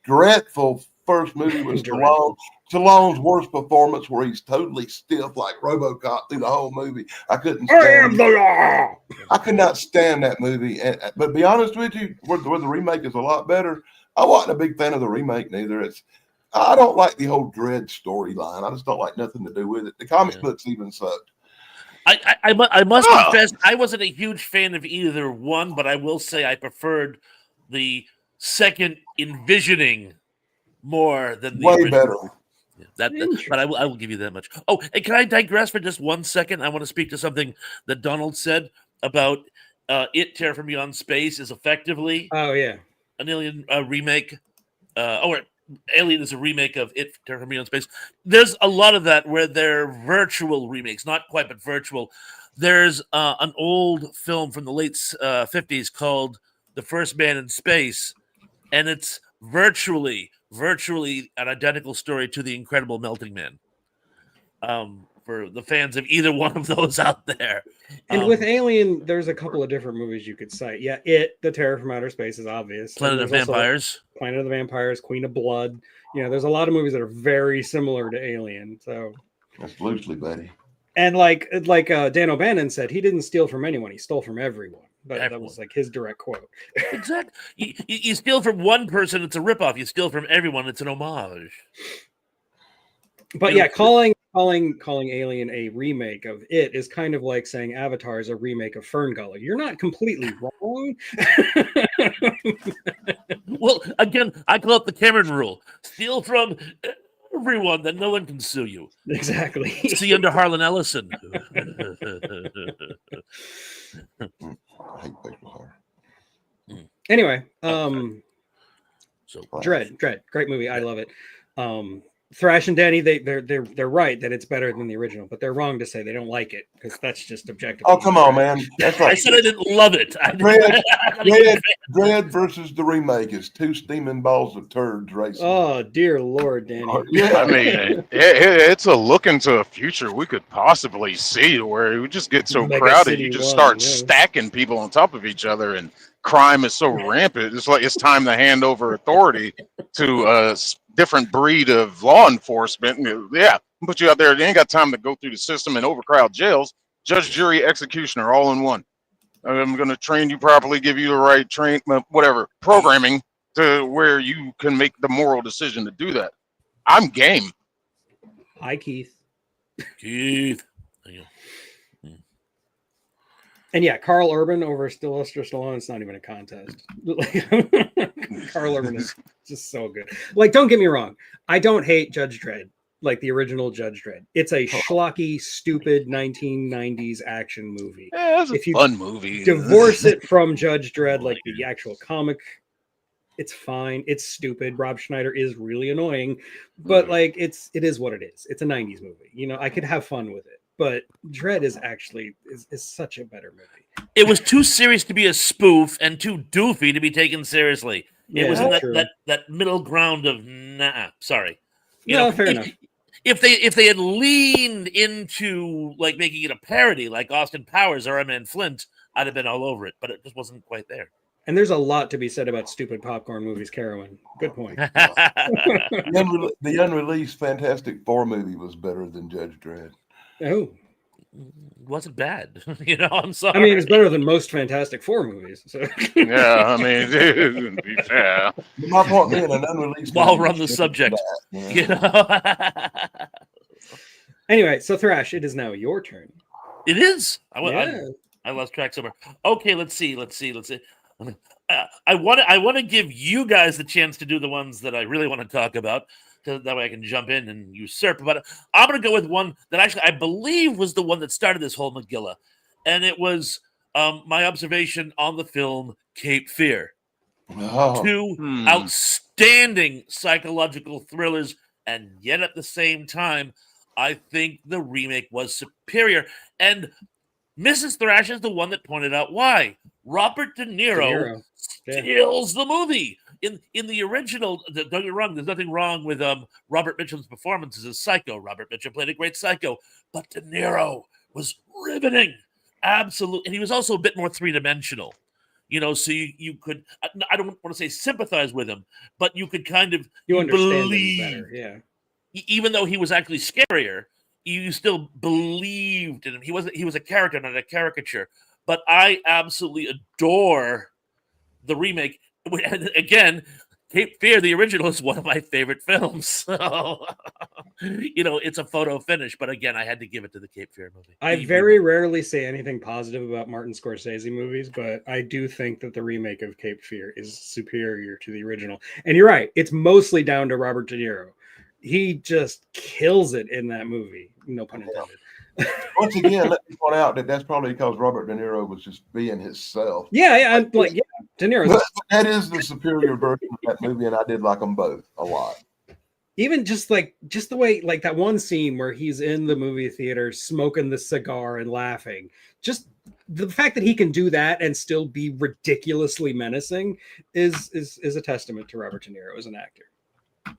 [SPEAKER 3] dreadful first movie with Stallone. Stallone's worst performance, where he's totally stiff like RoboCop through the whole movie. I couldn't stand
[SPEAKER 2] I am the law.
[SPEAKER 3] I could not stand that movie. But to be honest with you, where the remake is a lot better, I wasn't a big fan of the remake neither. I don't like the whole Dredd storyline. I just don't like nothing to do with it. The comic books even sucked.
[SPEAKER 4] I must confess, I wasn't a huge fan of either one, but I will say I preferred the second envisioning more than the
[SPEAKER 3] way
[SPEAKER 4] original.
[SPEAKER 3] better.
[SPEAKER 4] But I will give you that much. Oh, and can I digress for just 1 second? I want to speak to something that Donald said about It Terror from Beyond Space is effectively
[SPEAKER 2] an
[SPEAKER 4] Alien remake. Alien is a remake of It Terror from Beyond Space. There's a lot of that where they're virtual remakes, not quite, but virtual. There's an old film from the late 50s called The First Man in Space, and it's virtually an identical story to The Incredible Melting Man. For the fans of either one of those out there.
[SPEAKER 2] And with Alien, there's a couple of different movies you could cite. Yeah, The Terror from Outer Space is obvious.
[SPEAKER 4] Planet of Vampires,
[SPEAKER 2] Queen of Blood. You know, there's a lot of movies that are very similar to Alien. So
[SPEAKER 3] that's loosely, buddy.
[SPEAKER 2] And like Dan O'Bannon said, he didn't steal from anyone; he stole from everyone. That was like his direct quote.
[SPEAKER 4] Exactly. You steal from one person, it's a ripoff. You steal from everyone, it's an homage.
[SPEAKER 2] But yeah, calling Alien a remake of It is kind of like saying Avatar is a remake of Ferngully. You're not completely wrong.
[SPEAKER 4] Well, again, I call it the Cameron rule: steal from everyone, then no one can sue you.
[SPEAKER 2] Exactly.
[SPEAKER 4] See under Harlan Ellison.
[SPEAKER 3] I hate baseball horror.
[SPEAKER 2] Anyway,
[SPEAKER 4] so
[SPEAKER 2] Dredd, great movie. I love it. Thrash and Danny, they're right that it's better than the original, but they're wrong to say they don't like it because that's just objective.
[SPEAKER 3] Oh, come on, man! That's like
[SPEAKER 4] I said I didn't love it.
[SPEAKER 3] Dredd versus the remake is two steaming balls of turds racing.
[SPEAKER 2] Oh dear Lord, Danny!
[SPEAKER 5] I mean, it's a look into a future we could possibly see where it would just get so
[SPEAKER 2] Mega
[SPEAKER 5] crowded,
[SPEAKER 2] City
[SPEAKER 5] you just
[SPEAKER 2] 1,
[SPEAKER 5] start
[SPEAKER 2] yeah.
[SPEAKER 5] stacking people on top of each other, and crime is so rampant. It's like it's time to hand over authority to a different breed of law enforcement. Yeah, put you out there. They ain't got time to go through the system and overcrowd jails. Judge, jury, executioner, all in one. I'm going to train you properly, give you the right programming to where you can make the moral decision to do that. I'm game.
[SPEAKER 2] Hi, Keith.
[SPEAKER 4] Keith.
[SPEAKER 2] And yeah, Carl Urban over Sylvester Stallone. It's not even a contest. Carl Urban is just so good. Like, don't get me wrong. I don't hate Judge Dredd, like the original Judge Dredd. It's a schlocky, stupid 1990s action movie.
[SPEAKER 5] Yeah, it's a fun movie.
[SPEAKER 2] Divorce it from Judge Dredd, like the actual comic, it's fine. It's stupid. Rob Schneider is really annoying, but like it is what it is. It's a 90s movie. You know, I could have fun with it. But Dredd is actually is such a better movie.
[SPEAKER 4] It was too serious to be a spoof and too doofy to be taken seriously. It was in that middle ground of nah. Sorry.
[SPEAKER 2] Fair enough.
[SPEAKER 4] If they had leaned into like making it a parody, like Austin Powers or Eminem Flint, I'd have been all over it. But it just wasn't quite there.
[SPEAKER 2] And there's a lot to be said about stupid popcorn movies, Carowin. Good point.
[SPEAKER 3] The unreleased Fantastic Four movie was better than Judge Dredd.
[SPEAKER 2] Oh,
[SPEAKER 4] wasn't bad. I'm sorry.
[SPEAKER 2] I mean, it's better than most Fantastic Four movies. So.
[SPEAKER 5] Yeah, I mean, dude, to be fair.
[SPEAKER 3] My point being, an unreleased.
[SPEAKER 4] While we're on the subject,
[SPEAKER 2] Anyway, so Thrash, it is now your turn.
[SPEAKER 4] It is. I lost track somewhere. Okay, let's see. I want to give you guys the chance to do the ones that I really want to talk about, because that way I can jump in and usurp. But I'm going to go with one that actually I believe was the one that started this whole Megillah, and it was my observation on the film Cape Fear.
[SPEAKER 3] Oh.
[SPEAKER 4] Two outstanding psychological thrillers, and yet at the same time, I think the remake was superior. And Mrs. Thrash is the one that pointed out why. Robert De Niro steals the movie. In the original, don't get me wrong, there's nothing wrong with Robert Mitchum's performance as Psycho. Robert Mitchum played a great Psycho, but De Niro was riveting. Absolutely. And he was also a bit more three-dimensional. So you could, I don't want to say sympathize with him, but you could kind of
[SPEAKER 2] believe him better, yeah.
[SPEAKER 4] Even though he was actually scarier, you still believed in him. He was a character, not a caricature. But I absolutely adore the remake. Again, Cape Fear, the original, is one of my favorite films. So, it's a photo finish. But again, I had to give it to the Cape Fear movie.
[SPEAKER 2] I very rarely say anything positive about Martin Scorsese movies, but I do think that the remake of Cape Fear is superior to the original. And you're right. It's mostly down to Robert De Niro. He just kills it in that movie. No pun intended.
[SPEAKER 3] Once again, let me point out that that's probably because Robert De Niro was just being himself.
[SPEAKER 2] De Niro.
[SPEAKER 3] That is the superior version of that movie, and I did like them both a lot.
[SPEAKER 2] Even just the way, like that one scene where he's in the movie theater smoking the cigar and laughing, just the fact that he can do that and still be ridiculously menacing is a testament to Robert De Niro as an actor.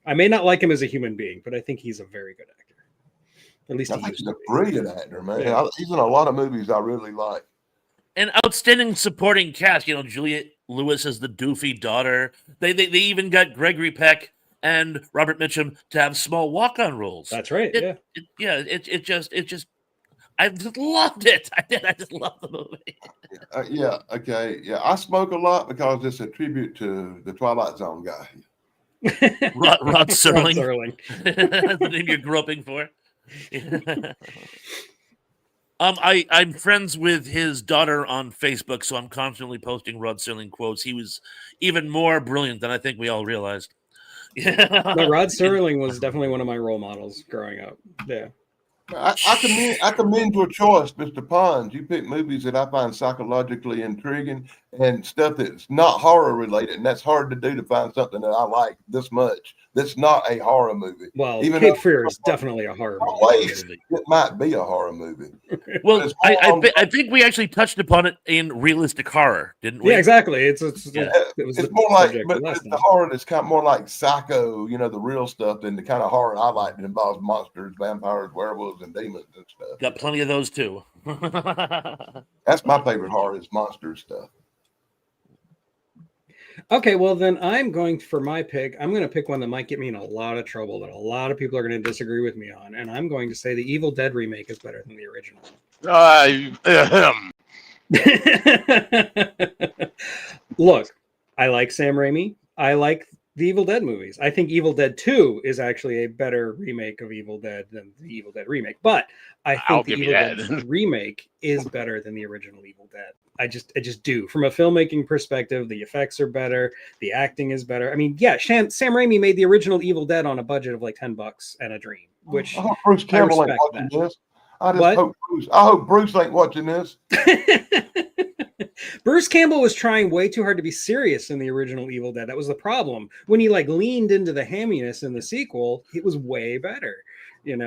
[SPEAKER 2] I may not like him as a human being, but I think he's a very good actor. At least
[SPEAKER 3] he's a brilliant actor, man. Yeah. He's in a lot of movies I really like.
[SPEAKER 4] An outstanding supporting cast. Juliette Lewis as the doofy daughter. They even got Gregory Peck and Robert Mitchum to have small walk-on roles.
[SPEAKER 2] That's right.
[SPEAKER 4] It just I just loved it. I just love the movie.
[SPEAKER 3] I smoke a lot because it's a tribute to the Twilight Zone guy.
[SPEAKER 4] Rod Serling. That's the name you're groping for. I'm friends with his daughter on Facebook, so I'm constantly posting Rod Serling quotes. He was even more brilliant than I think we all realized.
[SPEAKER 2] No, Rod Serling was definitely one of my role models growing up. Yeah.
[SPEAKER 3] I commend your choice, Mr. Pons. You pick movies that I find psychologically intriguing and stuff that's not horror related, and that's hard to do, to find something that I like this much that's not a horror movie.
[SPEAKER 2] Well, Cape Fear is definitely a horror movie.
[SPEAKER 3] It might be a horror movie.
[SPEAKER 4] Well, I think we actually touched upon it in realistic horror, didn't we?
[SPEAKER 2] Yeah, exactly. It's
[SPEAKER 3] more like, but the horror that's kind of more like Psycho, the real stuff, than the kind of horror I like that involves monsters, vampires, werewolves, and demons and stuff.
[SPEAKER 4] Got plenty of those too.
[SPEAKER 3] That's my favorite horror, is monster stuff.
[SPEAKER 2] Okay, well then I'm going to pick one that might get me in a lot of trouble, that a lot of people are going to disagree with me on, and I'm going to say the Evil Dead remake is better than the original. Look, I like Sam Raimi. I like the Evil Dead movies. I think Evil Dead 2 is actually a better remake of Evil Dead than the Evil Dead remake, but I think the Evil Dead remake is better than the original Evil Dead. I just do. From a filmmaking perspective, the effects are better, the acting is better. I mean, yeah, Sam Raimi made the original Evil Dead on a budget of like $10 and a dream, which
[SPEAKER 3] I hope Bruce Campbell ain't watching this. I hope Bruce ain't watching this.
[SPEAKER 2] Bruce Campbell was trying way too hard to be serious in the original Evil Dead. That was the problem. When he leaned into the hamminess in the sequel, it was way better. An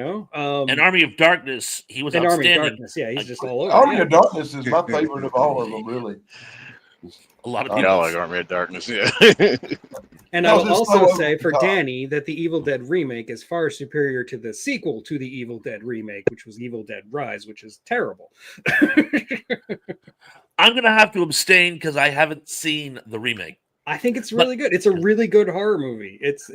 [SPEAKER 4] Army of Darkness, he was outstanding.
[SPEAKER 2] Army of Darkness, yeah, he's just all over.
[SPEAKER 3] Army of Darkness is my favorite of all of them, really.
[SPEAKER 4] A lot of
[SPEAKER 3] I
[SPEAKER 4] people.
[SPEAKER 5] Yeah, I like Army of Darkness. Yeah.
[SPEAKER 2] And I will
[SPEAKER 3] Because it's
[SPEAKER 2] also
[SPEAKER 3] so
[SPEAKER 2] say
[SPEAKER 3] over the
[SPEAKER 2] for
[SPEAKER 3] top.
[SPEAKER 2] Danny that the Evil Dead remake is far superior to the sequel to the Evil Dead remake, which was Evil Dead Rise, which is terrible.
[SPEAKER 4] I'm gonna have to abstain because I haven't seen the remake.
[SPEAKER 2] I think it's
[SPEAKER 4] But-
[SPEAKER 2] really good. It's a really good horror movie. It's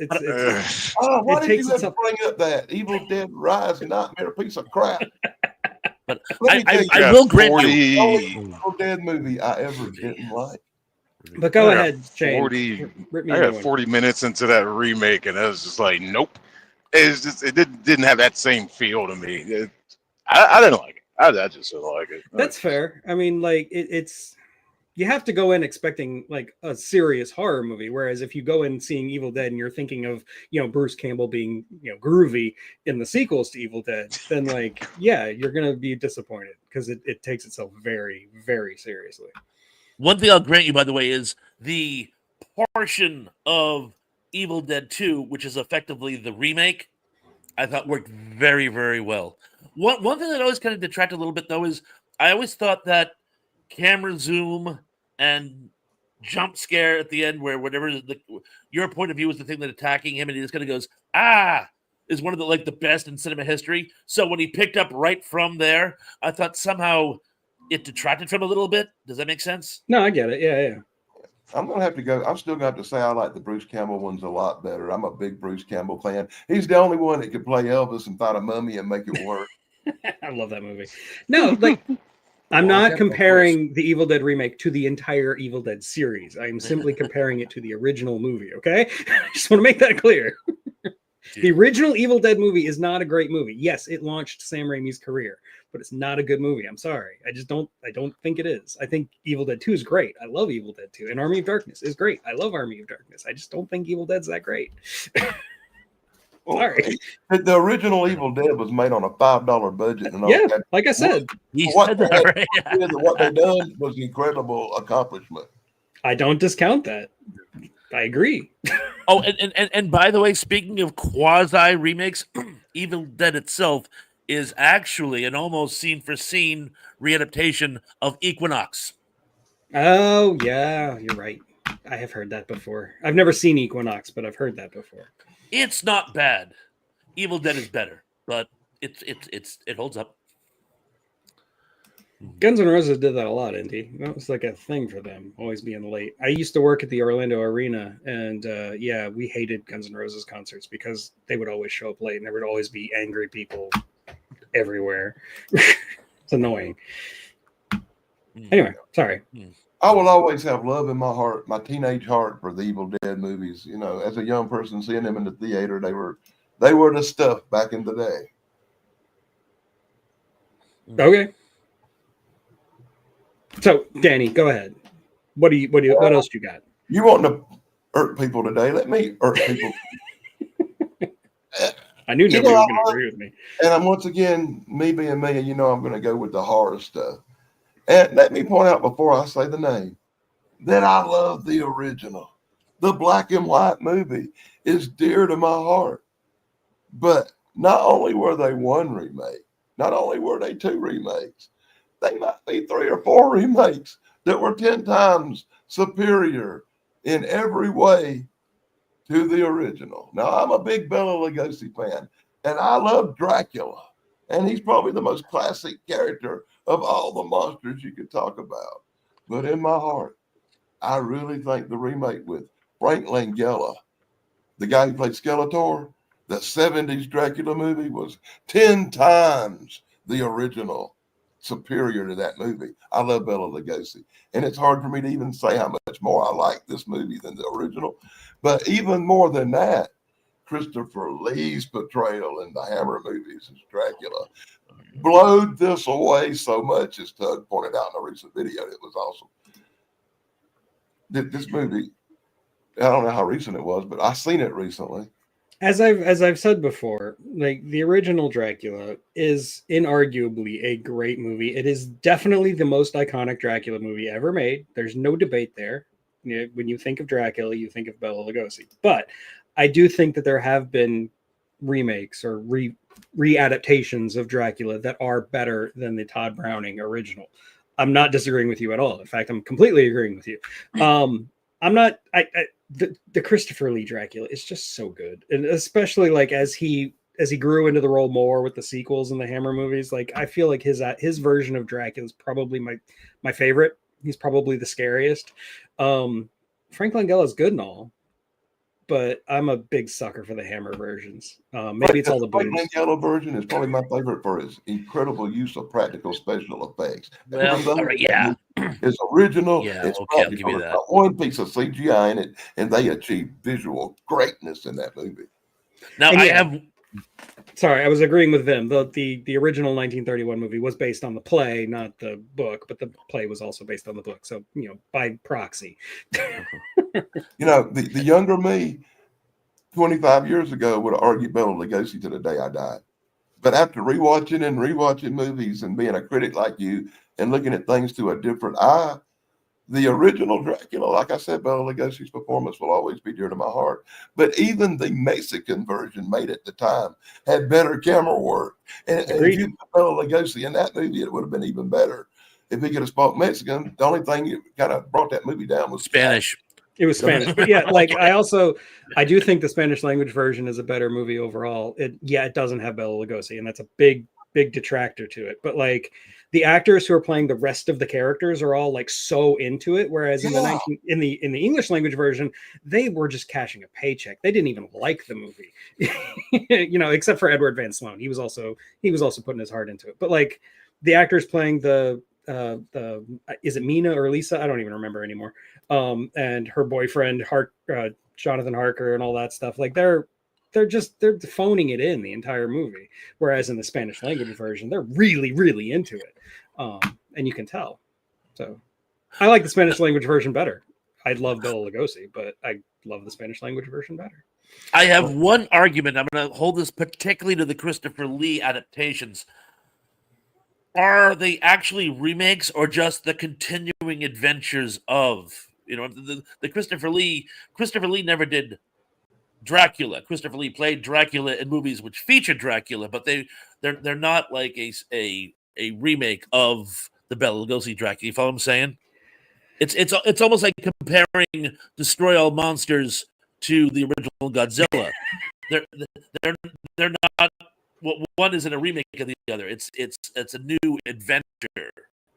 [SPEAKER 3] Oh, why
[SPEAKER 2] It
[SPEAKER 3] did
[SPEAKER 2] takes
[SPEAKER 3] you have
[SPEAKER 2] itself-
[SPEAKER 3] to bring up that Evil Dead Rise Nightmare piece of crap?
[SPEAKER 4] But
[SPEAKER 3] Let me tell you,
[SPEAKER 4] I will grant you.
[SPEAKER 3] the only
[SPEAKER 5] 40,
[SPEAKER 3] Evil Dead movie I ever didn't like.
[SPEAKER 2] But go
[SPEAKER 5] I got
[SPEAKER 2] ahead, Shane.
[SPEAKER 5] 40
[SPEAKER 2] Rip me
[SPEAKER 5] I
[SPEAKER 2] a new
[SPEAKER 5] got
[SPEAKER 2] one.
[SPEAKER 5] 40 minutes into that remake, and I was just like, nope. It's just it didn't have that same feel to me. I didn't like it. I just didn't like it.
[SPEAKER 2] That's fair. I mean, like it's you have to go in expecting like a serious horror movie, whereas if you go in seeing Evil Dead and you're thinking of Bruce Campbell being groovy in the sequels to Evil Dead, then like yeah, you're gonna be disappointed because it takes itself very very seriously.
[SPEAKER 4] One thing I'll grant you, by the way, is the portion of Evil Dead 2, which is effectively the remake, I thought worked very, very well. One thing that always kind of detracted a little bit, though, is I always thought that camera zoom and jump scare at the end, where whatever your point of view is the thing that attacking him, and he just kind of goes, is one of the best in cinema history. So when he picked up right from there, I thought somehow it detracted from a little bit. Does that make sense?
[SPEAKER 2] No, I get it. Yeah.
[SPEAKER 3] I'm gonna have to go. I'm still gonna have to say I like the Bruce Campbell ones a lot better. I'm a big Bruce Campbell fan. He's the only one that could play Elvis and find a mummy and make it work.
[SPEAKER 2] I love that movie. No, like I'm not comparing the Evil Dead remake to the entire Evil Dead series. I am simply comparing it to the original movie. Okay, I just want to make that clear. The original Evil Dead movie is not a great movie. Yes, it launched Sam Raimi's career, but it's not a good movie. I'm sorry. I don't think it is. I think Evil Dead 2 is great. I love Evil Dead 2. And Army of Darkness is great. I love Army of Darkness. I just don't think Evil Dead's that great. Sorry.
[SPEAKER 3] The original Evil Dead was made on a $5 budget, and
[SPEAKER 2] Yeah, like I said,
[SPEAKER 3] what they done was an incredible accomplishment.
[SPEAKER 2] I don't discount that. I agree.
[SPEAKER 4] Oh, and by the way, speaking of quasi remakes, Evil Dead itself is actually an almost scene for scene readaptation of Equinox.
[SPEAKER 2] Oh, yeah, you're right. I have heard that before. I've never seen Equinox, but I've heard that before.
[SPEAKER 4] It's not bad. Evil Dead is better, but it holds up.
[SPEAKER 2] Guns N' Roses did that a lot, Indy. That was like a thing for them, always being late. I used to work at the Orlando Arena, and yeah, we hated Guns N' Roses concerts because they would always show up late, and there would always be angry people everywhere. It's annoying. Anyway, sorry.
[SPEAKER 3] I will always have love in my heart, my teenage heart, for the Evil Dead movies. You know, as a young person seeing them in the theater, they were the stuff back in the day.
[SPEAKER 2] Okay. So, Danny, go ahead. What else you got?
[SPEAKER 3] You want to irk people today? Let me irk people.
[SPEAKER 2] I knew nobody was going to agree with me.
[SPEAKER 3] And I'm once again, me being me, I'm going to go with the horror stuff. And let me point out before I say the name that I love the original. The black and white movie is dear to my heart. But not only were they one remake, not only were they two remakes, they might be 3 or 4 remakes that were 10 times superior in every way to the original. Now, I'm a big Bela Lugosi fan, and I love Dracula. And he's probably the most classic character of all the monsters you could talk about. But in my heart, I really think the remake with Frank Langella, the guy who played Skeletor, the 70s Dracula movie, was 10 times the original, superior to that movie. I love Bela Lugosi. And it's hard for me to even say how much more I like this movie than the original. But even more than that, Christopher Lee's portrayal in the Hammer movies as Dracula blowed this away so much, as Tug pointed out in a recent video. It was awesome. This movie, I don't know how recent it was, but I seen it recently.
[SPEAKER 2] As I've said before, like the original Dracula is inarguably a great movie. It is definitely the most iconic Dracula movie ever made. There's no debate there. When you think of Dracula, you think of Bela Lugosi. But I do think that there have been remakes or readaptations of Dracula that are better than the Todd Browning original. I'm not disagreeing with you at all. In fact, I'm completely agreeing with you. I'm not. The Christopher Lee Dracula is just so good, and especially like as he grew into the role more with the sequels and the Hammer movies. Like I feel like his version of Dracula is probably my favorite. He's probably the scariest. Frank Langella is good and all, but I'm a big sucker for the Hammer versions. Maybe it's all the
[SPEAKER 3] Frank
[SPEAKER 2] boobs.
[SPEAKER 3] Langella version is probably my favorite for its incredible use of practical special effects.
[SPEAKER 4] Well,
[SPEAKER 3] Even though
[SPEAKER 4] all right, yeah.
[SPEAKER 3] it's original,
[SPEAKER 4] Yeah,
[SPEAKER 3] it's
[SPEAKER 4] okay, I'll give
[SPEAKER 3] practical.
[SPEAKER 4] you
[SPEAKER 3] There's
[SPEAKER 4] that.
[SPEAKER 3] not one piece of CGI in it, and they achieve visual greatness in that movie.
[SPEAKER 4] Now
[SPEAKER 2] And
[SPEAKER 4] I
[SPEAKER 2] yeah.
[SPEAKER 4] have.
[SPEAKER 2] Sorry, I was agreeing with them. The original 1931 movie was based on the play, not the book, but the play was also based on the book. So, by proxy.
[SPEAKER 3] The younger me, 25 years ago, would have argued Bela Lugosi to the day I died. But after rewatching movies and being a critic like you and looking at things through a different eye, the original Dracula, like I said, Bela Lugosi's performance will always be dear to my heart. But even the Mexican version made at the time had better camera work. And if you put Bela Lugosi in that movie, it would have been even better. If he could have spoke Mexican, the only thing that kind of brought that movie down was
[SPEAKER 4] Spanish.
[SPEAKER 2] It was Spanish, but yeah, like I do think the Spanish language version is a better movie overall. It doesn't have Bela Lugosi, and that's a big detractor to it. But like the actors who are playing the rest of the characters are all like so into it, whereas in the English language version, they were just cashing a paycheck. They didn't even like the movie, except for Edward Van Sloan. He was also putting his heart into it. But like the actors playing the is it Mina or Lisa? I don't even remember anymore. And her boyfriend, Jonathan Harker, and all that stuff. Like they're phoning it in the entire movie. Whereas in the Spanish language version, they're really, really into it. And you can tell. So I like the Spanish language version better. I love Bela Lugosi, but I love the Spanish language version better.
[SPEAKER 4] I have one argument. I'm going to hold this particularly to the Christopher Lee adaptations. Are they actually remakes or just the continuing adventures of, the Christopher Lee? Christopher Lee never did Dracula. Christopher Lee played Dracula in movies which featured Dracula, but they're not like a remake of the Bela Lugosi Dracula. You follow what I'm saying? It's almost like comparing Destroy All Monsters to the original Godzilla. They're not. One isn't a remake of the other. It's a new adventure.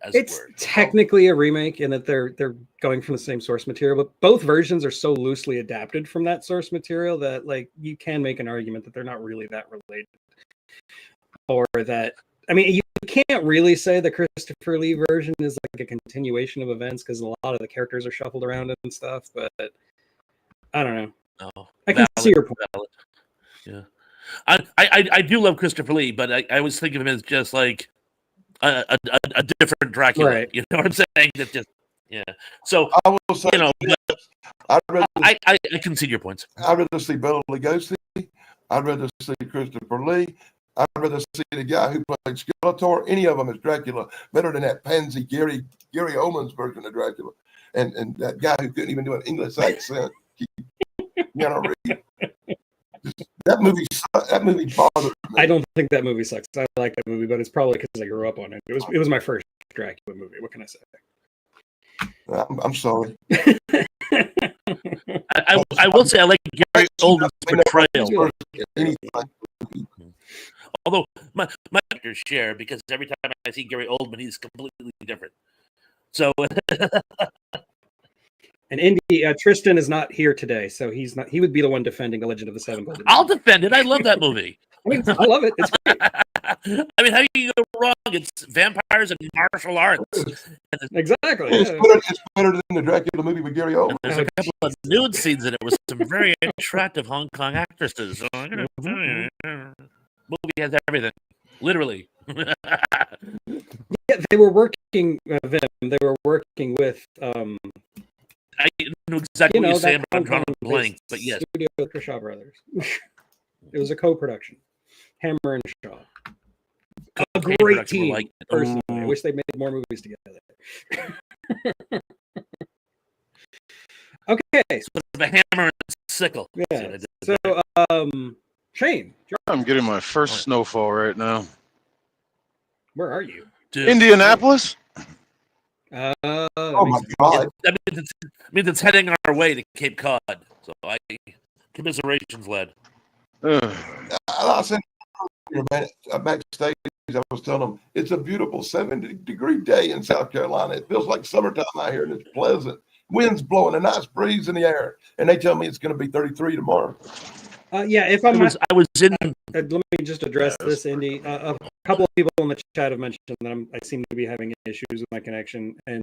[SPEAKER 2] It's technically a remake in that they're going from the same source material, but both versions are so loosely adapted from that source material that like you can make an argument that they're not really that related, or that you can't really say the Christopher Lee version is like a continuation of events because a lot of the characters are shuffled around and stuff. But I don't know.
[SPEAKER 4] Oh,
[SPEAKER 2] I can see your point.
[SPEAKER 4] Valid. Yeah. I do love Christopher Lee, but I always think of him as just like a different Dracula.
[SPEAKER 2] Right.
[SPEAKER 4] You know what I'm saying? That just So
[SPEAKER 3] I will say,
[SPEAKER 4] I concede your points.
[SPEAKER 3] I'd rather see Bela Lugosi. I'd rather see Christopher Lee. I'd rather see the guy who played Skeletor. Any of them as Dracula better than that pansy Gary Oldman's version of Dracula, and that guy who couldn't even do an English accent. That movie bothered me.
[SPEAKER 2] I don't think that movie sucks. I like that movie, but it's probably because I grew up on it. It was my first Dracula movie. What can I say?
[SPEAKER 3] I'm sorry.
[SPEAKER 4] I will say I like Gary Oldman's portrayal. Although my actors share, because every time I see Gary Oldman, he's completely different. So.
[SPEAKER 2] And Indy, Tristan is not here today, so he's not. He would be the one defending The Legend of the Seven Golden.
[SPEAKER 4] I'll defend it. I love that movie.
[SPEAKER 2] I love it. It's great.
[SPEAKER 4] How do you go wrong? It's vampires and martial arts.
[SPEAKER 2] Exactly.
[SPEAKER 3] It's better than the Dracula movie with Gary Oldman.
[SPEAKER 4] There's a couple of nude scenes in it with some very attractive Hong Kong actresses. So I'm gonna tell you, movie has everything, literally.
[SPEAKER 2] Yeah, they were working them. They were working with.
[SPEAKER 4] I know exactly what you're saying, but I'm drawing a blank. But yes,
[SPEAKER 2] studio with the Shaw Brothers. It was a co-production. Hammer and Shaw. A great team. Personally, I wish they made more movies together. Okay,
[SPEAKER 4] so the hammer and sickle.
[SPEAKER 2] Yeah. So, Shane,
[SPEAKER 5] I'm getting my first snowfall right now.
[SPEAKER 2] Where are you?
[SPEAKER 5] Dude. Indianapolis.
[SPEAKER 3] Oh my God!
[SPEAKER 4] That means it's heading our way to Cape Cod. So commiserations, lad.
[SPEAKER 3] I said, man, backstage, I was telling them it's a beautiful 70-degree day in South Carolina. It feels like summertime out here, and it's pleasant. Wind's blowing, a nice breeze in the air, and they tell me it's going to be 33 tomorrow.
[SPEAKER 2] Yeah, if I'm,
[SPEAKER 4] I was in.
[SPEAKER 2] let me just address this, Indy. A couple of people in the chat have mentioned that I seem to be having issues with my connection, and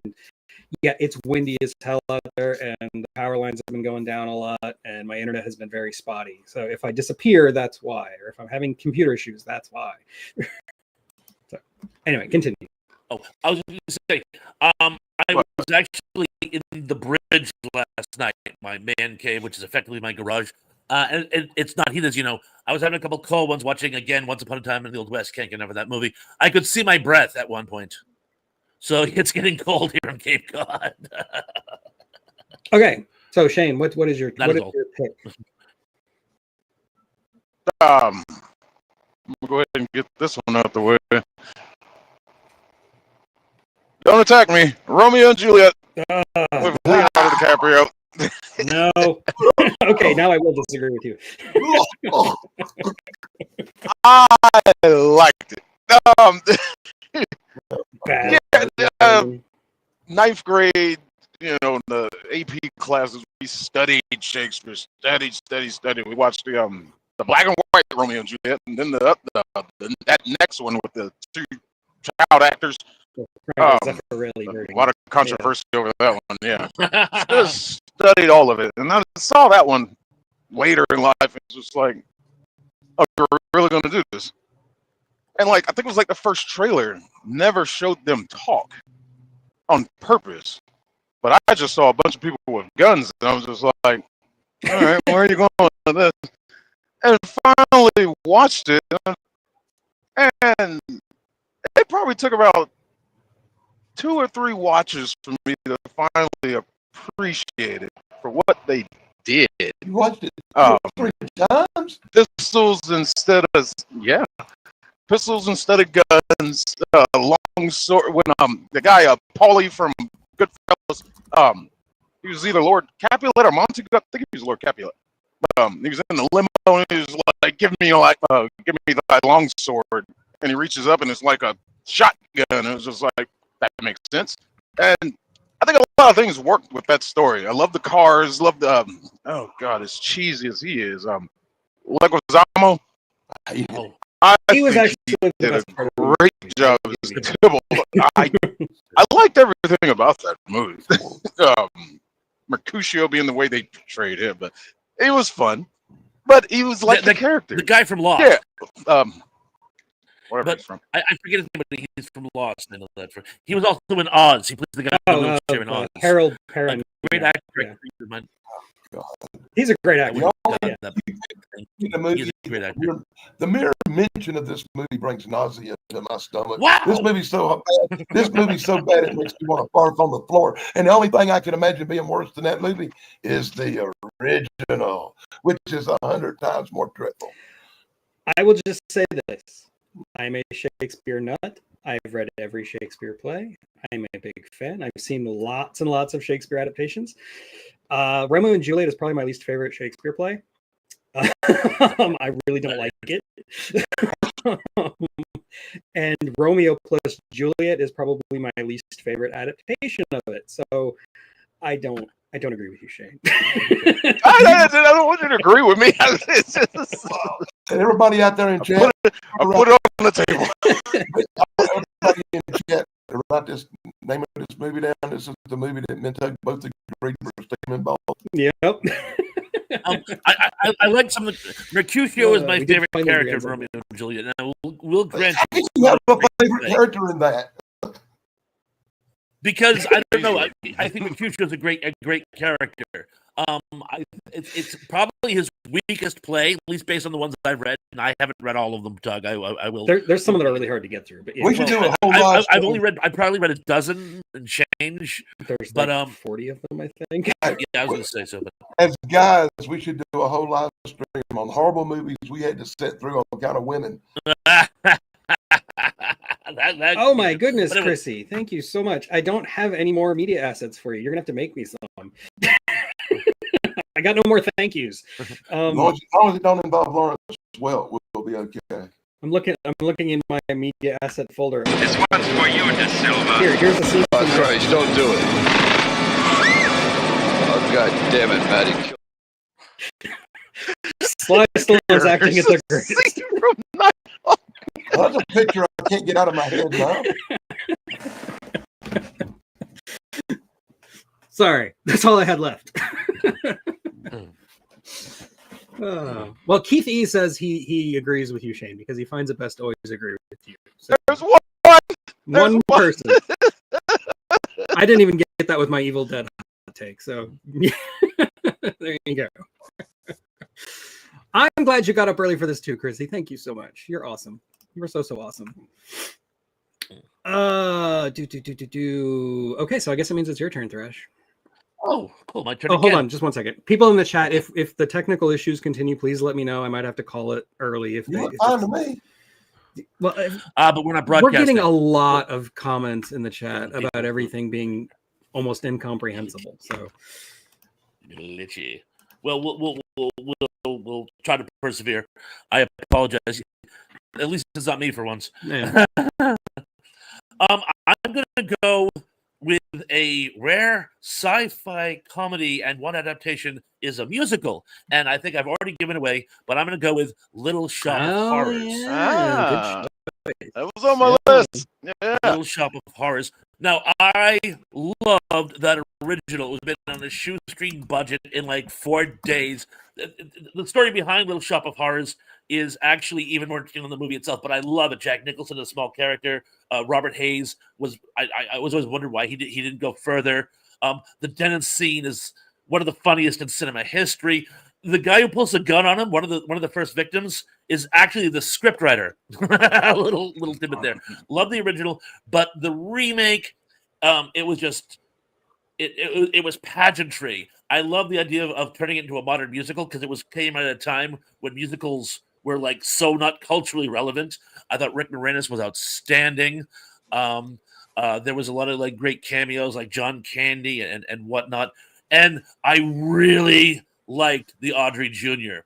[SPEAKER 2] yeah, it's windy as hell out there, and the power lines have been going down a lot, and my internet has been very spotty. So if I disappear, that's why, or if I'm having computer issues, that's why. So anyway, continue.
[SPEAKER 4] Oh, I was going to say, I was actually in the bridge last night, my man cave, which is effectively my garage. And it's not heat, as you know. I was having a couple cold ones watching again Once Upon a Time in the Old West. Can't get over that movie. I could see my breath at one point. So it's getting cold here in Cape Cod.
[SPEAKER 2] Okay, so Shane, what is your your pick?
[SPEAKER 5] We'll go ahead and get this one out the way. Don't attack me, Romeo and Juliet with Leonardo DiCaprio.
[SPEAKER 2] No. Okay, now I will disagree with you.
[SPEAKER 5] I liked it. Ninth grade, the AP classes, we studied Shakespeare, studied. We watched the black and white Romeo and Juliet, and then that next one with the two child actors. A lot of controversy over that one. Yeah, just studied all of it, and I saw that one later in life, and it's just like, oh, we're really going to do this. And I think it was the first trailer never showed them talk on purpose, but I just saw a bunch of people with guns, and I was just like, all right, where are you going with this? And finally watched it, and it probably took about 2 or 3 watches for me to finally appreciate it for what they did.
[SPEAKER 3] You watched it 3 times?
[SPEAKER 5] Pistols instead of guns, long sword. When the guy Paulie from Goodfellas, he was either Lord Capulet or Montague. I think he was Lord Capulet. He was in the limo and he was like, "Give me that long sword," and he reaches up and it's like a shotgun. And it was just like, that makes sense. And I think a lot of things worked with that story. I love the cars, love the oh god, as cheesy as he is, Leguizamo. He was actually did a great job as Tybalt. I liked everything about that movie. Mercutio being the way they portrayed him, but it was fun. But he was like the character,
[SPEAKER 4] the guy from Lost.
[SPEAKER 5] Yeah. Wherever he's from.
[SPEAKER 4] I forget his name, but he's from Lost. I know that. He was also in Oz. He plays the guy in the wheelchair in Oz.
[SPEAKER 2] Harold Perrin.
[SPEAKER 4] Great actor.
[SPEAKER 2] Yeah. He's a great actor.
[SPEAKER 3] The mere mention of this movie brings nausea to my stomach.
[SPEAKER 4] Wow.
[SPEAKER 3] This movie's so bad. This movie's so bad it makes me want to barf on the floor. And the only thing I can imagine being worse than that movie is the original, which is 100 times more dreadful.
[SPEAKER 2] I will just say this. I'm a Shakespeare nut. I've read every Shakespeare play. I'm a big fan. I've seen lots and lots of Shakespeare adaptations. Romeo and Juliet is probably my least favorite Shakespeare play. I really don't like it. And Romeo plus Juliet is probably my least favorite adaptation of it. So I don't agree with you, Shane.
[SPEAKER 5] I don't want you to agree with me. It's just,
[SPEAKER 3] everybody out there in chat,
[SPEAKER 5] I put it on the table.
[SPEAKER 3] Everybody in the chat, write this name of this movie down. This is the movie that Tug both agreed for Stephen involved.
[SPEAKER 2] Yep.
[SPEAKER 4] I like some of the Mercutio is my favorite character from Romeo and Juliet. Now we'll grant
[SPEAKER 3] you have a favorite character in that.
[SPEAKER 4] Because I don't know, I think Mercutio is a great character. It's probably his weakest play, at least based on the ones I've read, and I haven't read all of them, Doug. I will.
[SPEAKER 2] There's some that are really hard to get through, but yeah.
[SPEAKER 3] We should do a whole lot.
[SPEAKER 4] I probably read a dozen and change.
[SPEAKER 2] There's 40 of them, I think.
[SPEAKER 4] Yeah, I was going to say so. But
[SPEAKER 3] as guys, we should do a whole live stream on horrible movies we had to sit through on account of women.
[SPEAKER 4] That
[SPEAKER 2] Oh my goodness,
[SPEAKER 4] But anyway,
[SPEAKER 2] Chrissy. Thank you so much. I don't have any more media assets for you. You're gonna have to make me some. I got no more thank yous.
[SPEAKER 3] As long as it don't involve Lawrence Welk, we'll be okay.
[SPEAKER 2] I'm looking in my media asset folder.
[SPEAKER 7] This one's for you, De Silva.
[SPEAKER 2] Here's a scene.
[SPEAKER 8] Oh, Christ, don't do it. Oh, God damn it, Maddie.
[SPEAKER 2] Sly Stallone's acting at the greatest.
[SPEAKER 3] That's a picture I can't get out of my head now.
[SPEAKER 2] Sorry, that's all I had left. Well, Keith E says he agrees with you, Shane, because he finds it best to always agree with you. So,
[SPEAKER 5] There's
[SPEAKER 2] one person. I didn't even get that with my Evil Dead hot take, so there you go. I'm glad you got up early for this too, Chrissy. Thank you so much. You're awesome. You were so awesome. Okay, so I guess it means it's your turn, Thresh.
[SPEAKER 4] oh, cool. My turn.
[SPEAKER 2] Oh, hold
[SPEAKER 4] again.
[SPEAKER 2] on, just 1 second. People in the chat, if the technical issues continue, please let me know. I might have to call it early if
[SPEAKER 3] You
[SPEAKER 2] they.
[SPEAKER 3] look fine to me.
[SPEAKER 2] Well,
[SPEAKER 4] But we're not broadcasting.
[SPEAKER 2] we're getting a lot of comments in the chat about everything being almost incomprehensible. So
[SPEAKER 4] Glitchy. Well, we'll try to persevere. I apologize. At least it's not me for once.
[SPEAKER 2] yeah.
[SPEAKER 4] I'm gonna go with a rare sci-fi comedy, and one adaptation is a musical. And I think I've already given away, but I'm gonna go with Little Shop of Horrors.
[SPEAKER 5] Ah, that was on my list. Yeah.
[SPEAKER 4] Little Shop of Horrors. Now, I loved that original. It was made on a shoestring budget in like 4 days. The story behind Little Shop of Horrors is actually even more interesting than the movie itself, but I love it. Jack Nicholson, a small character. Robert Hayes was. I was always wondering why he didn't go further. The Denon scene is one of the funniest in cinema history. The guy who pulls the gun on him, one of the first victims, is actually the scriptwriter. a little tidbit there. Love the original, but the remake, it was just it was pageantry. I love the idea of turning it into a modern musical because came at a time when musicals were like so not culturally relevant. I thought Rick Moranis was outstanding. There was a lot of like great cameos like John Candy and whatnot, and I really liked the Audrey Jr.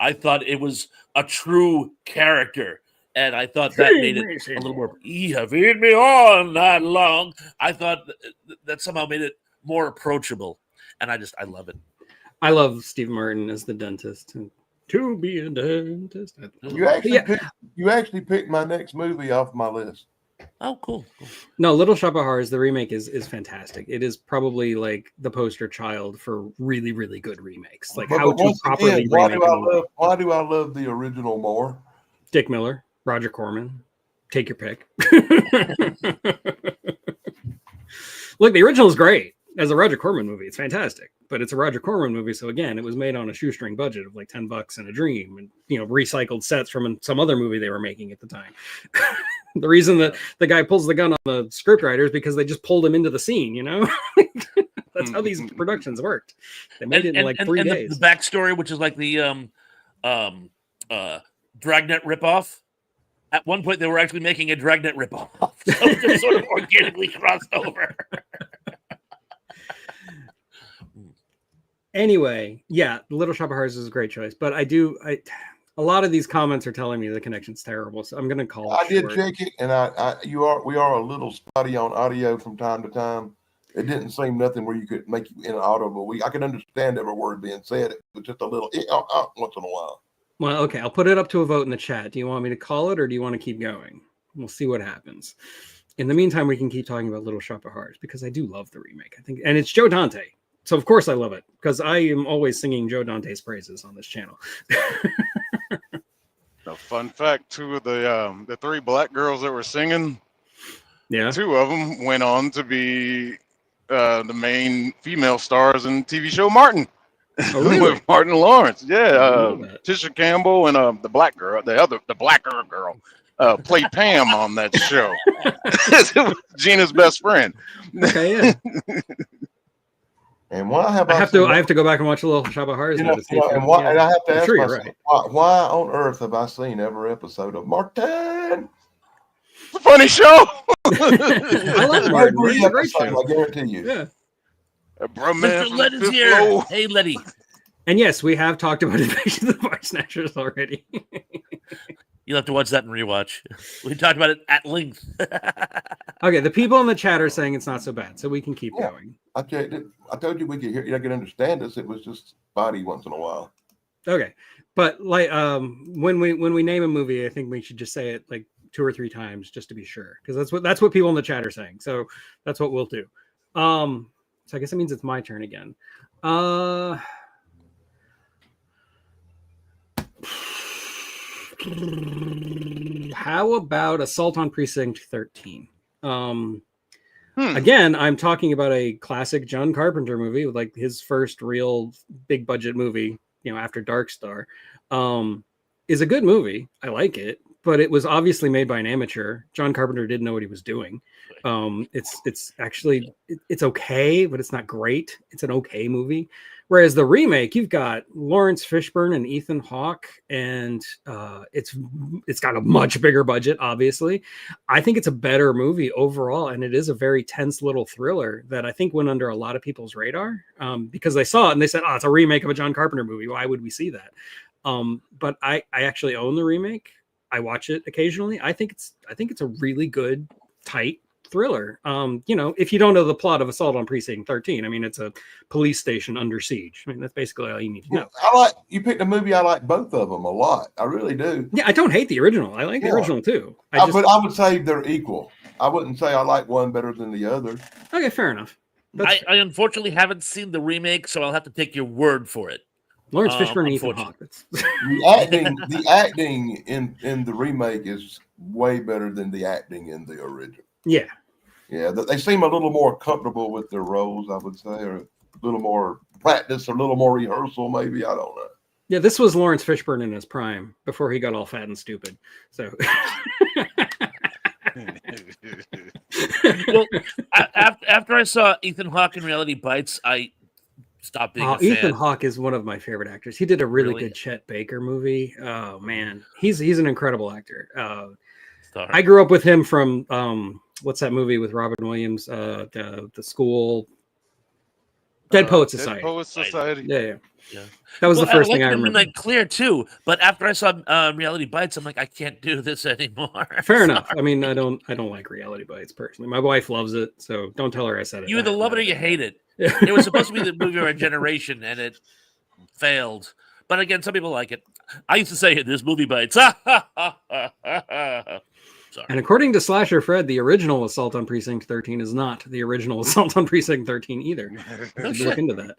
[SPEAKER 4] I thought it was a true character, and I thought that made it a little more. You have eaten me on that long. I thought that somehow made it more approachable, and I love it.
[SPEAKER 2] I love Steve Martin as the dentist. To be a dentist.
[SPEAKER 3] You actually picked my next movie off my list.
[SPEAKER 4] Oh, cool.
[SPEAKER 2] No, Little Shop of Horrors, the remake is fantastic. It is probably like the poster child for really, really good remakes. Like how to properly remake.
[SPEAKER 3] Why do I love the original more?
[SPEAKER 2] Dick Miller, Roger Corman, take your pick. Look, the original is great. As a Roger Corman movie, it's fantastic. But it's a Roger Corman movie, so again, it was made on a shoestring budget of like $10 and a dream, and recycled sets from some other movie they were making at the time. The reason that the guy pulls the gun on the scriptwriter is because they just pulled him into the scene. That's how these productions worked. They made it in like 3 days.
[SPEAKER 4] The backstory, which is like the Dragnet ripoff. At one point, they were actually making a Dragnet ripoff, so it just sort of organically crossed over.
[SPEAKER 2] Anyway, yeah, Little Shop of Horrors is a great choice, but a lot of these comments are telling me the connection's terrible, so I'm gonna call it.
[SPEAKER 3] I did check it, and we are a little spotty on audio from time to time. It didn't seem nothing where you could make it inaudible. I could understand every word being said, but just a little once in a while.
[SPEAKER 2] Well, okay, I'll put it up to a vote in the chat. Do you want me to call it, or do you want to keep going? We'll see what happens. In the meantime, we can keep talking about Little Shop of Horrors because I do love the remake. I think, and it's Joe Dante. So of course I love it because I am always singing Joe Dante's praises on this channel.
[SPEAKER 5] A fun fact: two of the 3 black girls that were singing,
[SPEAKER 2] Yeah,
[SPEAKER 5] 2 of them went on to be the main female stars in the TV show Martin.
[SPEAKER 2] Oh, really?
[SPEAKER 5] With Martin Lawrence. Yeah,
[SPEAKER 2] love that.
[SPEAKER 5] Tisha Campbell and the black girl, the blacker girl, played Pam on that show. It was Gina's best friend.
[SPEAKER 2] Okay, yeah.
[SPEAKER 3] And why have
[SPEAKER 2] I have to go back and watch a Little Shop of Horrors.
[SPEAKER 3] and I have to ask
[SPEAKER 2] sure
[SPEAKER 3] myself,
[SPEAKER 2] right.
[SPEAKER 3] why on earth have I seen every episode of Martin?
[SPEAKER 5] a funny show.
[SPEAKER 2] I love Martin. It's a great show.
[SPEAKER 3] I guarantee you.
[SPEAKER 2] Yeah.
[SPEAKER 5] Bro, man,
[SPEAKER 4] Mr.
[SPEAKER 5] from
[SPEAKER 4] Letty's
[SPEAKER 5] Fifth
[SPEAKER 4] here.
[SPEAKER 5] Floor.
[SPEAKER 4] Hey, Letty.
[SPEAKER 2] And yes, we have talked about Invasion of the Body Snatchers already.
[SPEAKER 4] You'll have to watch that and rewatch. We talked about it at length.
[SPEAKER 2] Okay, the people in the chat are saying it's not so bad, so we can keep going.
[SPEAKER 3] I checked it. I told you we could hear. You could understand us. It was just spotty once in a while.
[SPEAKER 2] Okay, but like when we name a movie, I think we should just say it like 2 or 3 times just to be sure, because that's what people in the chat are saying. So that's what we'll do. So I guess it means it's my turn again. How about Assault on Precinct 13? Again, I'm talking about a classic John Carpenter movie, with like his first real big budget movie, after Dark Star. Is a good movie. I like it, but it was obviously made by an amateur. John Carpenter didn't know what he was doing. It's actually it's okay, but it's not great. It's an okay movie. Whereas the remake, you've got Lawrence Fishburne and Ethan Hawke, and it's got a much bigger budget, obviously. I think it's a better movie overall, and it is a very tense little thriller that I think went under a lot of people's radar because they saw it and they said, "Oh, it's a remake of a John Carpenter movie. Why would we see that?" But I actually own the remake. I watch it occasionally. I think it's a really good, tight thriller. If you don't know the plot of Assault on Precinct 13, I mean, it's a police station under siege. I mean, that's basically all you need to know.
[SPEAKER 3] You picked a movie. I like both of them a lot. I really do.
[SPEAKER 2] Yeah, I don't hate the original. I like the original too.
[SPEAKER 3] But I would say they're equal. I wouldn't say I like one better than the other.
[SPEAKER 2] Okay, fair enough.
[SPEAKER 4] I unfortunately haven't seen the remake, so I'll have to take your word for it.
[SPEAKER 2] Lawrence Fishburne and Ethan Hawke.
[SPEAKER 3] The acting in the remake is way better than the acting in the original.
[SPEAKER 2] Yeah.
[SPEAKER 3] Yeah, they seem a little more comfortable with their roles, I would say, or a little more practice, or a little more rehearsal, maybe. I don't know.
[SPEAKER 2] Yeah, this was Lawrence Fishburne in his prime before he got all fat and stupid. So,
[SPEAKER 4] well, after I saw Ethan Hawke in Reality Bites, I stopped being a fan.
[SPEAKER 2] Ethan Hawke is one of my favorite actors. He did a really good Chet Baker movie. Oh man, he's an incredible actor. I grew up with him from what's that movie with Robin Williams? The school, Dead Poets Society.
[SPEAKER 5] Dead Poets Society.
[SPEAKER 2] Yeah. That was the first thing I remember.
[SPEAKER 4] Midnight Clear too, but after I saw Reality Bites, I'm like, I can't do this anymore.
[SPEAKER 2] Fair enough. I mean, I don't like Reality Bites personally. My wife loves it, so don't tell her I said it.
[SPEAKER 4] You either love it or you hate it. It was supposed to be the movie of our generation, and it failed. But again, some people like it. I used to say, "This movie bites." Sorry.
[SPEAKER 2] And according to Slasher Fred, the original Assault on Precinct 13 is not the original Assault on Precinct 13 either. Look into that.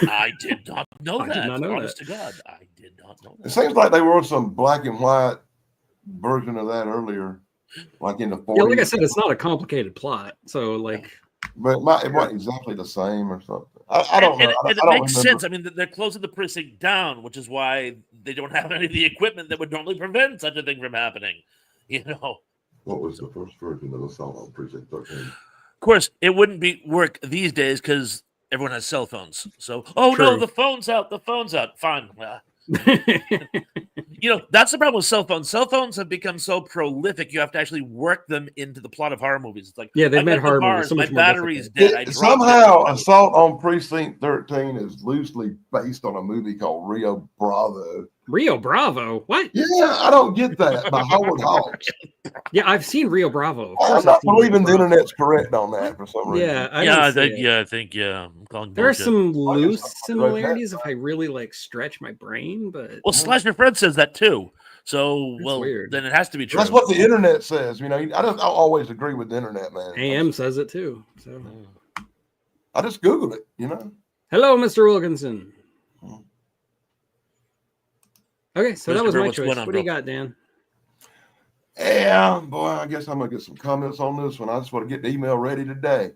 [SPEAKER 4] I did not know that.
[SPEAKER 2] Did not know
[SPEAKER 4] Honest
[SPEAKER 2] that.
[SPEAKER 4] to God, I did not know that.
[SPEAKER 3] It seems like they were some black and white version of that earlier, like in the 40s.
[SPEAKER 2] Yeah, like I said, it's not a complicated plot. So, like,
[SPEAKER 3] but it wasn't exactly the same or something. I don't know.
[SPEAKER 4] And it makes sense. I mean, they're closing the precinct down, which is why they don't have any of the equipment that would normally prevent such a thing from happening.
[SPEAKER 3] What was the first version of Assault on Precinct 13?
[SPEAKER 4] Of course, it wouldn't work these days because everyone has cell phones. So,
[SPEAKER 2] True.
[SPEAKER 4] No, the phone's out. The phone's out. Fine. That's the problem with cell phones. Cell phones have become so prolific, you have to actually work them into the plot of horror movies. It's like,
[SPEAKER 2] yeah, they've made horror movies so much more
[SPEAKER 4] battery's
[SPEAKER 2] difficult.
[SPEAKER 4] dead.
[SPEAKER 3] Somehow, Assault on Precinct 13 is loosely based on a movie called Rio Bravo.
[SPEAKER 2] Rio Bravo? What?
[SPEAKER 3] Yeah, I don't get that. By Howard Hawks.
[SPEAKER 2] Yeah, I've seen Rio Bravo.
[SPEAKER 3] I'm not believing the internet's correct on that for some reason.
[SPEAKER 2] Yeah,
[SPEAKER 4] I think. I'm calling
[SPEAKER 2] there are
[SPEAKER 4] bullshit.
[SPEAKER 2] some loose similarities if I really stretch my brain, but
[SPEAKER 4] Slasher Fred says that too. So,
[SPEAKER 2] weird.
[SPEAKER 4] Then it has to be true.
[SPEAKER 3] That's what the internet says. I don't always agree with the internet, man.
[SPEAKER 2] AM says it too. So
[SPEAKER 3] I just Googled it,
[SPEAKER 2] Hello, Mr. Wilkinson. Okay, so that was my choice. What do you got, Dan?
[SPEAKER 3] Yeah, boy, I guess I'm going to get some comments on this one. I just want to get the email ready today.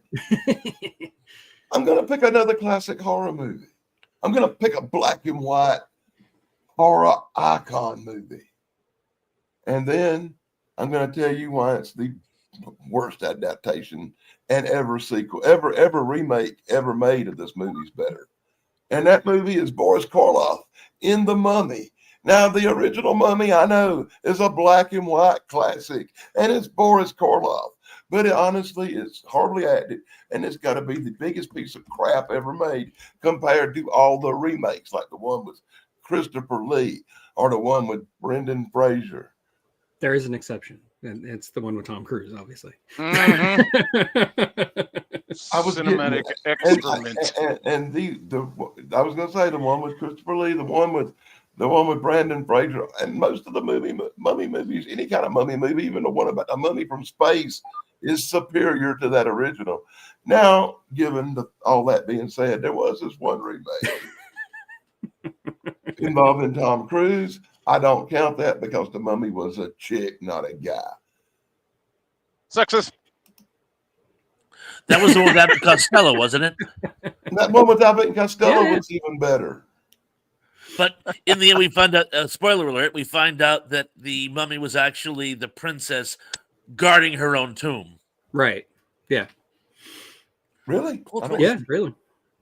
[SPEAKER 3] I'm going to pick another classic horror movie. I'm going to pick a black and white horror icon movie. And then I'm going to tell you why it's the worst adaptation and ever remake ever made of this movie's better. And that movie is Boris Karloff in The Mummy. Now, the original Mummy, I know, is a black and white classic, and it's Boris Karloff. But honestly, it's hardly acted, and it's got to be the biggest piece of crap ever made compared to all the remakes, like the one with Christopher Lee or the one with Brendan Fraser.
[SPEAKER 2] There is an exception, and it's the one with Tom Cruise, obviously.
[SPEAKER 5] Mhm.
[SPEAKER 3] I was
[SPEAKER 5] Cinematic excrement.
[SPEAKER 3] and I was going to say the one with Christopher Lee, the one with Brandon Fraser, and most of the mummy movies, any kind of mummy movie, even the one about a mummy from space, is superior to that original. Now, given all that being said, there was this one remake involving Tom Cruise. I don't count that because the mummy was a chick, not a guy.
[SPEAKER 5] Sexist.
[SPEAKER 4] That was the one with Abbott and Costello, wasn't it?
[SPEAKER 3] That one with Abbott and Costello was even better.
[SPEAKER 4] But in the end, we find out, spoiler alert, we find out that the mummy was actually the princess guarding her own tomb.
[SPEAKER 2] Right. Yeah.
[SPEAKER 3] Really?
[SPEAKER 2] Yeah, really.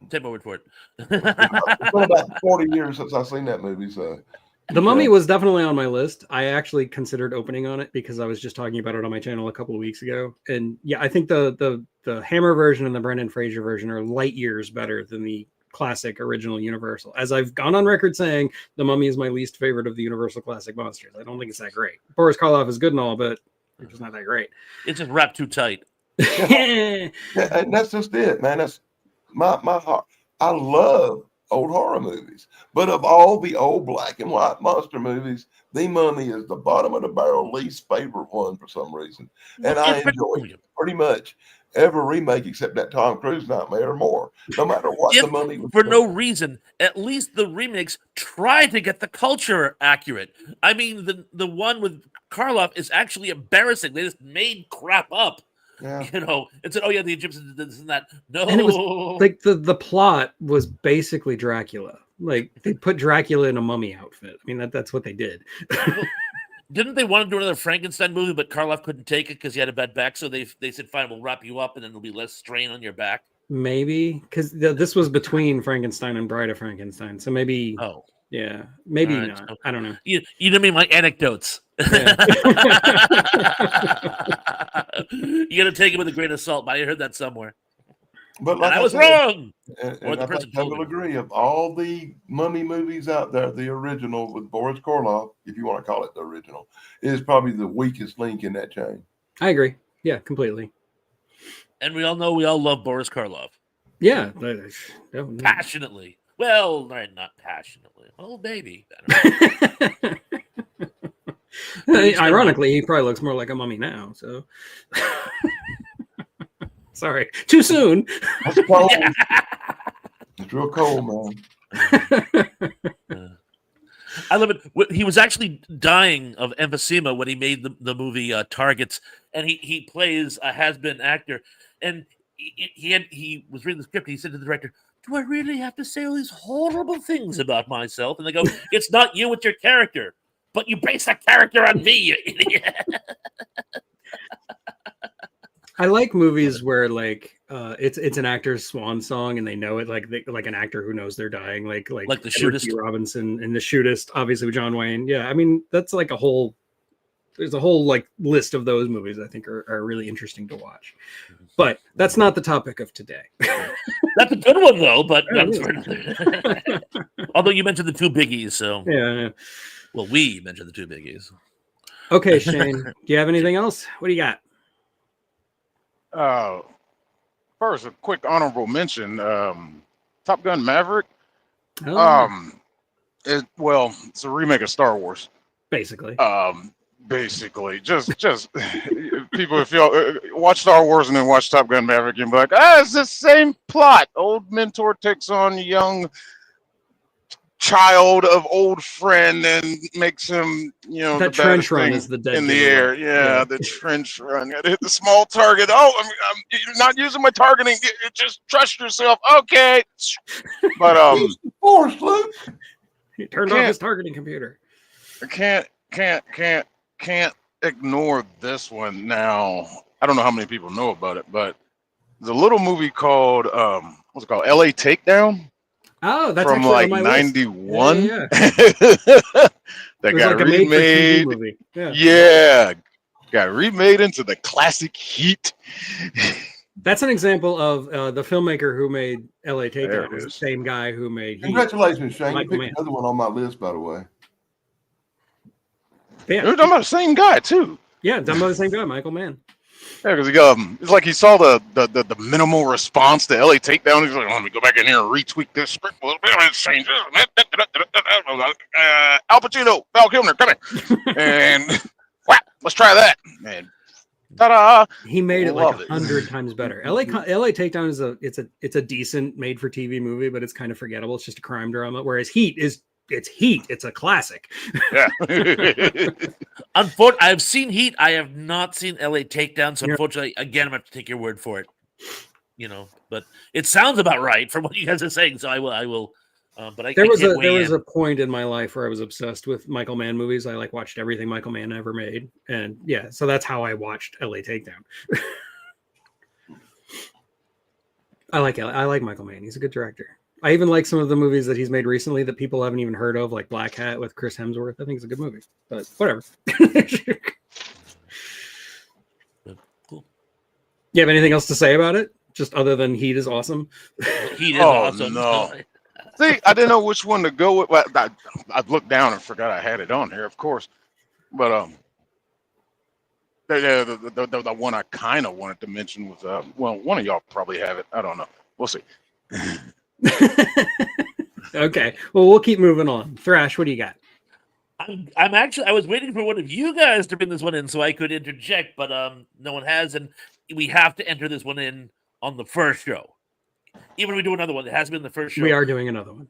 [SPEAKER 4] Take my word for it.
[SPEAKER 3] It's been about 40 years since I've seen that movie, so.
[SPEAKER 2] The Mummy was definitely on my list. I actually considered opening on it because I was just talking about it on my channel a couple of weeks ago. And yeah, I think the Hammer version and the Brendan Fraser version are light years better than the classic original Universal. As I've gone on record saying, the Mummy is my least favorite of the Universal classic monsters. I don't think it's that great. Boris Karloff is good and all, but it's just not that great.
[SPEAKER 4] It's just wrapped too tight.
[SPEAKER 3] Yeah, and that's just it, man. That's my heart. I love old horror movies, but of all the old black and white monster movies, The Mummy is the bottom of the barrel least favorite one for some reason. And I enjoy pretty much every remake except that Tom Cruise Nightmare or more, no matter what the Mummy was.
[SPEAKER 4] For no reason, at least the remakes try to get the culture accurate. I mean, the one with Karloff is actually embarrassing. They just made crap up.
[SPEAKER 3] Yeah.
[SPEAKER 4] You know, it said, "Oh yeah, the Egyptians did this and that." No,
[SPEAKER 2] and it was like the plot was basically Dracula. Like they put Dracula in a mummy outfit. I mean that's what they did.
[SPEAKER 4] Didn't they want to do another Frankenstein movie, but Karloff couldn't take it because he had a bad back? So they said, "Fine, we'll wrap you up, and then there'll be less strain on your back."
[SPEAKER 2] Maybe because this was between Frankenstein and Bride of Frankenstein, so maybe.
[SPEAKER 4] Oh,
[SPEAKER 2] yeah, maybe
[SPEAKER 4] right,
[SPEAKER 2] not.
[SPEAKER 4] so
[SPEAKER 2] I don't know.
[SPEAKER 4] You didn't mean my anecdotes.
[SPEAKER 2] Yeah.
[SPEAKER 4] You got to take it with a grain of salt. But I heard that somewhere.
[SPEAKER 3] But like
[SPEAKER 4] And I was
[SPEAKER 3] said,
[SPEAKER 4] wrong.
[SPEAKER 3] And
[SPEAKER 4] Or the
[SPEAKER 3] I
[SPEAKER 4] person
[SPEAKER 3] think I
[SPEAKER 4] told
[SPEAKER 3] will
[SPEAKER 4] me.
[SPEAKER 3] agree of all the mummy movies out there, the original with Boris Karloff, if you want to call it the original, is probably the weakest link in that chain.
[SPEAKER 2] I agree. Yeah, completely.
[SPEAKER 4] And we all know we all love Boris Karloff.
[SPEAKER 2] Yeah,
[SPEAKER 4] Passionately. Well, not passionately. Oh, baby.
[SPEAKER 2] Ironically, he probably looks more like a mummy now. So, sorry, too soon.
[SPEAKER 3] That's cold. It's real cold, man.
[SPEAKER 4] I love it. He was actually dying of emphysema when he made the movie Targets, and he plays a has-been actor. And he was reading the script. And he said to the director, "Do I really have to say all these horrible things about myself?" And they go, "It's not you, it's your character. But you base that character on me, you idiot."
[SPEAKER 2] I like movies where like it's an actor's swan song and they know it, like an actor who knows they're dying, like
[SPEAKER 4] The
[SPEAKER 2] Edward
[SPEAKER 4] Shootist.
[SPEAKER 2] G. Robinson and The Shootist, obviously with John Wayne. Yeah, I mean that's like there's a whole like list of those movies I think are really interesting to watch. But that's not the topic of today.
[SPEAKER 4] That's a good one though. But
[SPEAKER 2] Yeah,
[SPEAKER 4] although you mentioned the two biggies, so
[SPEAKER 2] yeah.
[SPEAKER 4] well, we mentioned the two biggies.
[SPEAKER 2] Okay, Shane, do you have anything else? What do you got?
[SPEAKER 5] First, a quick honorable mention. Top Gun Maverick.
[SPEAKER 2] Oh,
[SPEAKER 5] It's a remake of Star Wars.
[SPEAKER 2] basically.
[SPEAKER 5] Basically, just people, if y'all watch Star Wars and then watch Top Gun Maverick, you'll be like, it's the same plot. Old mentor takes on young child of old friend and makes him,
[SPEAKER 2] that
[SPEAKER 5] the
[SPEAKER 2] trench
[SPEAKER 5] baddest
[SPEAKER 2] run
[SPEAKER 5] thing
[SPEAKER 2] is the dead
[SPEAKER 5] in the
[SPEAKER 2] giveaway.
[SPEAKER 5] air. Yeah, the trench run. Got to hit the small target. Oh, you're not using my targeting. Just trust yourself. Okay, but
[SPEAKER 3] Force, Luke.
[SPEAKER 2] He turned off his targeting computer.
[SPEAKER 5] I can't ignore this one. Now, I don't know how many people know about it, but there's a little movie called what's it called? LA Takedown.
[SPEAKER 2] Oh, that's
[SPEAKER 5] from
[SPEAKER 2] actually
[SPEAKER 5] like
[SPEAKER 2] on my list.
[SPEAKER 5] 91.
[SPEAKER 2] Yeah.
[SPEAKER 5] That
[SPEAKER 2] It was
[SPEAKER 5] got
[SPEAKER 2] like a made for TV
[SPEAKER 5] remade.
[SPEAKER 2] movie. Yeah.
[SPEAKER 5] Yeah, got remade into the classic Heat.
[SPEAKER 2] That's an example of the filmmaker who made LA
[SPEAKER 5] There
[SPEAKER 2] Takedown
[SPEAKER 5] it
[SPEAKER 2] is the
[SPEAKER 5] is.
[SPEAKER 2] same guy who made Heat.
[SPEAKER 3] Congratulations, Shane. You
[SPEAKER 2] Michael
[SPEAKER 3] picked
[SPEAKER 2] Mann.
[SPEAKER 3] another one on my list, by the way.
[SPEAKER 2] Yeah,
[SPEAKER 5] We're talking about the same guy too.
[SPEAKER 2] yeah, done by the same guy, Michael Mann.
[SPEAKER 5] Yeah, because it's like he saw the minimal response to LA Takedown. He's like, let me go back in here and retweak this script a little bit. Let's change it. Al Pacino, Val Kilmer, come here, and whap, let's try that. And ta-da!
[SPEAKER 2] He made it
[SPEAKER 5] Love
[SPEAKER 2] like
[SPEAKER 5] it.
[SPEAKER 2] 100 times better. LA Takedown is a decent made for TV movie, but it's kind of forgettable. It's just a crime drama. Whereas Heat is Heat. It's a classic.
[SPEAKER 5] Yeah.
[SPEAKER 4] Unfortunately, I've seen Heat. I have not seen LA Takedown. So
[SPEAKER 2] Yeah.
[SPEAKER 4] unfortunately, again, I'm gonna have to take your word for it. But it sounds about right from what you guys are saying. So I will. But I
[SPEAKER 2] There was
[SPEAKER 4] can't weigh
[SPEAKER 2] a
[SPEAKER 4] in.
[SPEAKER 2] point in my life where I was obsessed with Michael Mann movies. I like watched everything Michael Mann ever made, and yeah, so that's how I watched LA Takedown. I like Michael Mann. He's a good director. I even like some of the movies that he's made recently that people haven't even heard of, like Black Hat with Chris Hemsworth. I think it's a good movie, but whatever.
[SPEAKER 4] Cool.
[SPEAKER 2] You have anything else to say about it? Just other than Heat is awesome.
[SPEAKER 4] Heat is
[SPEAKER 5] Oh,
[SPEAKER 4] awesome.
[SPEAKER 5] no. See, I didn't know which one to go with. Well, I looked down and forgot I had it on here, of course. But the one I kind of wanted to mention was well, one of y'all probably have it. I don't know. We'll see.
[SPEAKER 2] Okay. Well, we'll keep moving on. Thrash, what do you got?
[SPEAKER 4] I'm actually. I was waiting for one of you guys to bring this one in so I could interject, but no one has, and we have to enter this one in on the first show. Even if we do another one, it has to be in the first show.
[SPEAKER 2] We are doing another one.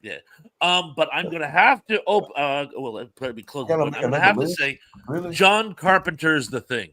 [SPEAKER 4] Yeah. But I'm gonna have to open. Well, it'll probably be close.
[SPEAKER 3] Can I
[SPEAKER 4] I'm
[SPEAKER 3] make
[SPEAKER 4] gonna
[SPEAKER 3] another
[SPEAKER 4] have to
[SPEAKER 3] list?
[SPEAKER 4] say
[SPEAKER 3] Really?
[SPEAKER 4] John Carpenter's The Thing,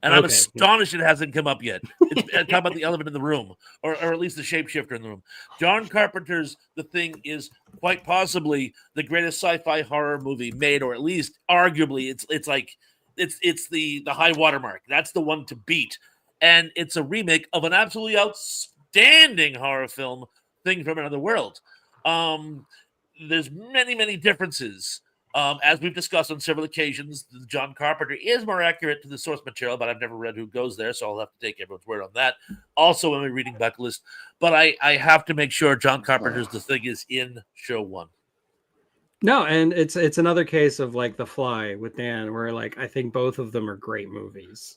[SPEAKER 4] and I'm
[SPEAKER 2] Okay.
[SPEAKER 4] astonished it hasn't come up yet. It's talking about the elephant in the room, or at least the shapeshifter in the room. John Carpenter's The Thing is quite possibly the greatest sci-fi horror movie made, or at least arguably, it's the high watermark. That's the one to beat, and it's a remake of an absolutely outstanding horror film, Thing from Another World. There's many differences. As we've discussed on several occasions, John Carpenter is more accurate to the source material, but I've never read who goes there, so I'll have to take everyone's word on that. Also in my reading bucket list, but I have to make sure John Carpenter's The Thing is in show one.
[SPEAKER 2] No, and it's another case of like The Fly with Dan, where like I think both of them are great movies.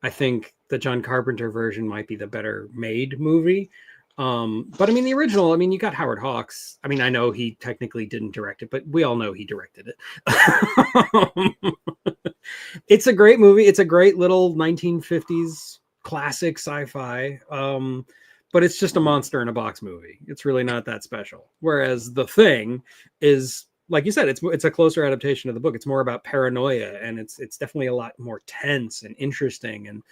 [SPEAKER 2] I think the John Carpenter version might be the better made movie. But I mean, the original, I mean, you got Howard Hawks. I mean, I know he technically didn't direct it, but we all know he directed it. It's a great movie. It's a great little 1950s classic sci-fi. But it's just a monster in a box movie. It's really not that special. Whereas The Thing is, like you said, it's a closer adaptation of the book. It's more about paranoia, and it's definitely a lot more tense and interesting. And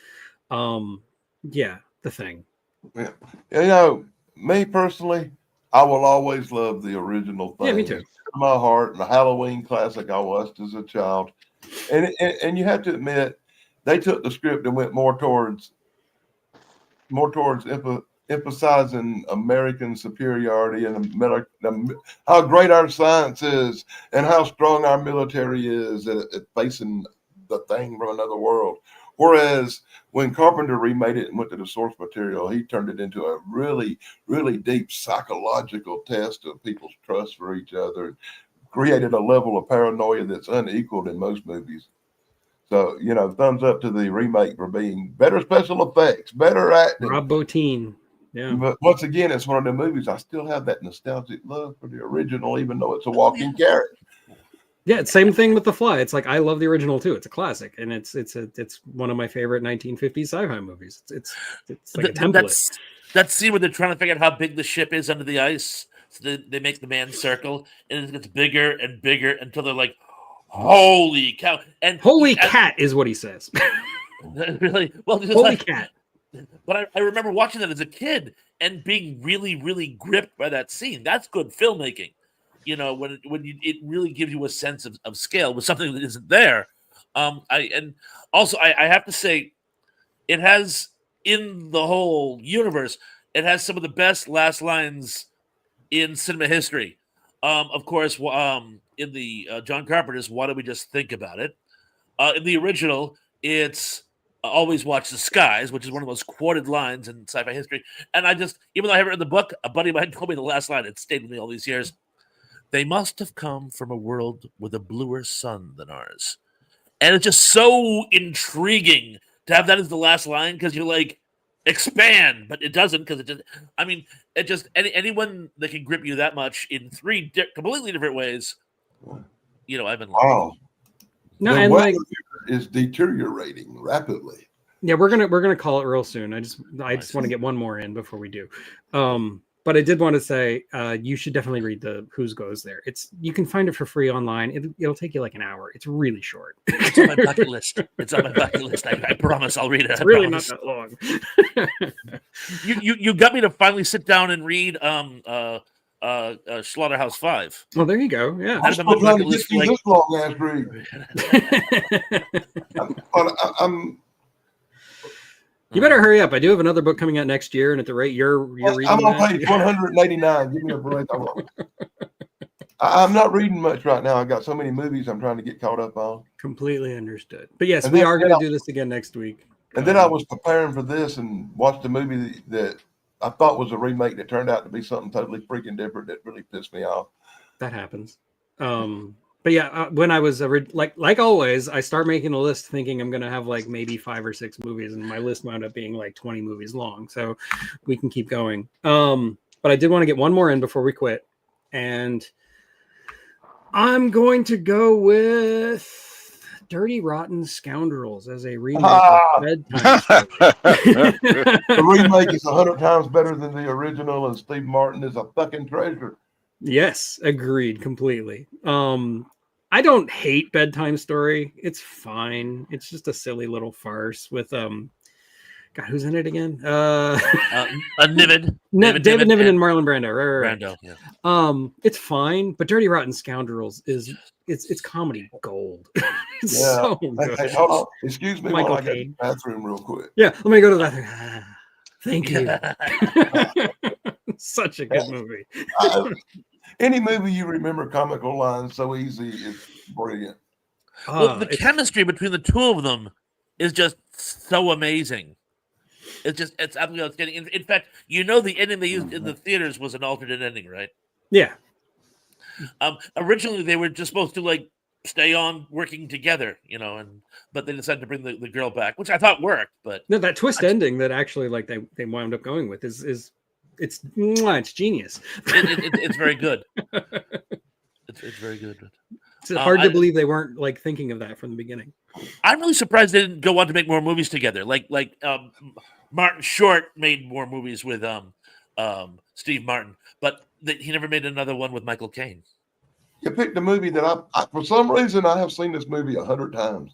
[SPEAKER 2] yeah, The Thing.
[SPEAKER 3] Yeah. You know, me personally, I will always love the original Thing.
[SPEAKER 2] Yeah, me too.
[SPEAKER 3] It's in my heart, and a Halloween classic I watched as a child. And you have to admit, they took the script and went more towards emphasizing American superiority and how great our science is and how strong our military is at facing the Thing from Another World. Whereas when Carpenter remade it and went to the source material, he turned it into a really, really deep psychological test of people's trust for each other, and created a level of paranoia that's unequaled in most movies. So, you know, thumbs up to the remake for being better special effects, better acting.
[SPEAKER 2] Rob Bottin. Yeah.
[SPEAKER 3] But once again, it's one of the movies I still have that nostalgic love for the original, even though it's a walking carrot.
[SPEAKER 2] Yeah, same thing with The Fly. It's like I love the original too. It's a classic, and it's one of my favorite 1950s sci-fi movies. It's like a template.
[SPEAKER 4] That scene where they're trying to figure out how big the ship is under the ice. So they make the man circle, and it gets bigger and bigger until they're like, "Holy cow!" And
[SPEAKER 2] Holy cat is what he says.
[SPEAKER 4] Really? Well,
[SPEAKER 2] Holy cat.
[SPEAKER 4] But I remember watching that as a kid and being really gripped by that scene. That's good filmmaking. You know, it really gives you a sense of scale with something that isn't there. I have to say, it has in the whole universe, It has some of the best last lines in cinema history. Of course, in the John Carpenter's "Why Don't We Just Think About It?" In the original, it's "Always Watch the Skies," which is one of the most quoted lines in sci-fi history. And I just, even though I haven't read the book, a buddy of mine told me the last line. It stayed with me all these years. They must have come from a world with a bluer sun than ours. And it's just so intriguing to have that as the last line because you're like, expand, but it doesn't because it just, I mean, it just, anyone that can grip you that much in three completely different ways, I've been loving.
[SPEAKER 3] Oh,
[SPEAKER 2] No,
[SPEAKER 3] the
[SPEAKER 2] and
[SPEAKER 3] weather
[SPEAKER 2] like,
[SPEAKER 3] is deteriorating rapidly.
[SPEAKER 2] yeah, we're gonna call it real soon. I just want to get one more in before we do. But I did want to say you should definitely read the Whose Goes There. You can find it for free online. It'll take you like an hour. It's really short.
[SPEAKER 4] It's on my bucket list. I promise I'll read it.
[SPEAKER 2] It's really not that long.
[SPEAKER 4] You got me to finally sit down and read Slaughterhouse 5.
[SPEAKER 2] Well, there you go. Yeah.
[SPEAKER 3] I'm still trying to get through this long ass read.
[SPEAKER 2] You better hurry up. I do have another book coming out next year, and at the rate you're reading,
[SPEAKER 3] I'm on page 189. Give me a break. I'm not reading much right now. I got so many movies I'm trying to get caught up on.
[SPEAKER 2] Completely understood. But yes, we are going to do this again next week.
[SPEAKER 3] And then I was preparing for this and watched a movie that I thought was a remake that turned out to be something totally freaking different that really pissed me off.
[SPEAKER 2] That happens. But yeah, when I was like always, I start making a list thinking I'm going to have like maybe 5 or 6 movies, and my list wound up being like 20 movies long. So we can keep going. But I did want to get one more in before we quit, and I'm going to go with Dirty Rotten Scoundrels as a remake of Bedtime Story.
[SPEAKER 3] The remake is 100 times better than the original, and Steve Martin is a fucking treasure.
[SPEAKER 2] Yes, agreed completely. I don't hate Bedtime Story. It's fine. It's just a silly little farce with God, who's in it again?
[SPEAKER 4] Niven.
[SPEAKER 2] David Niven and Marlon Brando. Right.
[SPEAKER 4] Brando, yeah.
[SPEAKER 2] It's fine, but Dirty Rotten Scoundrels is it's comedy gold. It's so good.
[SPEAKER 3] Hey, hold on. Excuse me
[SPEAKER 2] Michael
[SPEAKER 3] while I get to
[SPEAKER 2] Caine.
[SPEAKER 3] the bathroom real quick.
[SPEAKER 2] Yeah, let me go to the bathroom. Thank you. Such a good movie.
[SPEAKER 3] Any movie you remember comical lines so easy is brilliant.
[SPEAKER 4] Well, the chemistry between the two of them is just so amazing. It's absolutely outstanding. In fact, the ending they used in the theaters was an alternate ending, right?
[SPEAKER 2] Yeah.
[SPEAKER 4] Originally, they were just supposed to like stay on working together, but they decided to bring the girl back, which I thought worked. But
[SPEAKER 2] no, that twist ending that actually like they wound up going with is it's genius.
[SPEAKER 4] It's very good. It's very good.
[SPEAKER 2] It's hard to believe they weren't like thinking of that from the beginning.
[SPEAKER 4] I'm really surprised they didn't go on to make more movies together. Like Martin Short made more movies with Steve Martin, but he never made another one with Michael Caine.
[SPEAKER 3] You picked a movie that I for some reason I have seen this movie 100 times.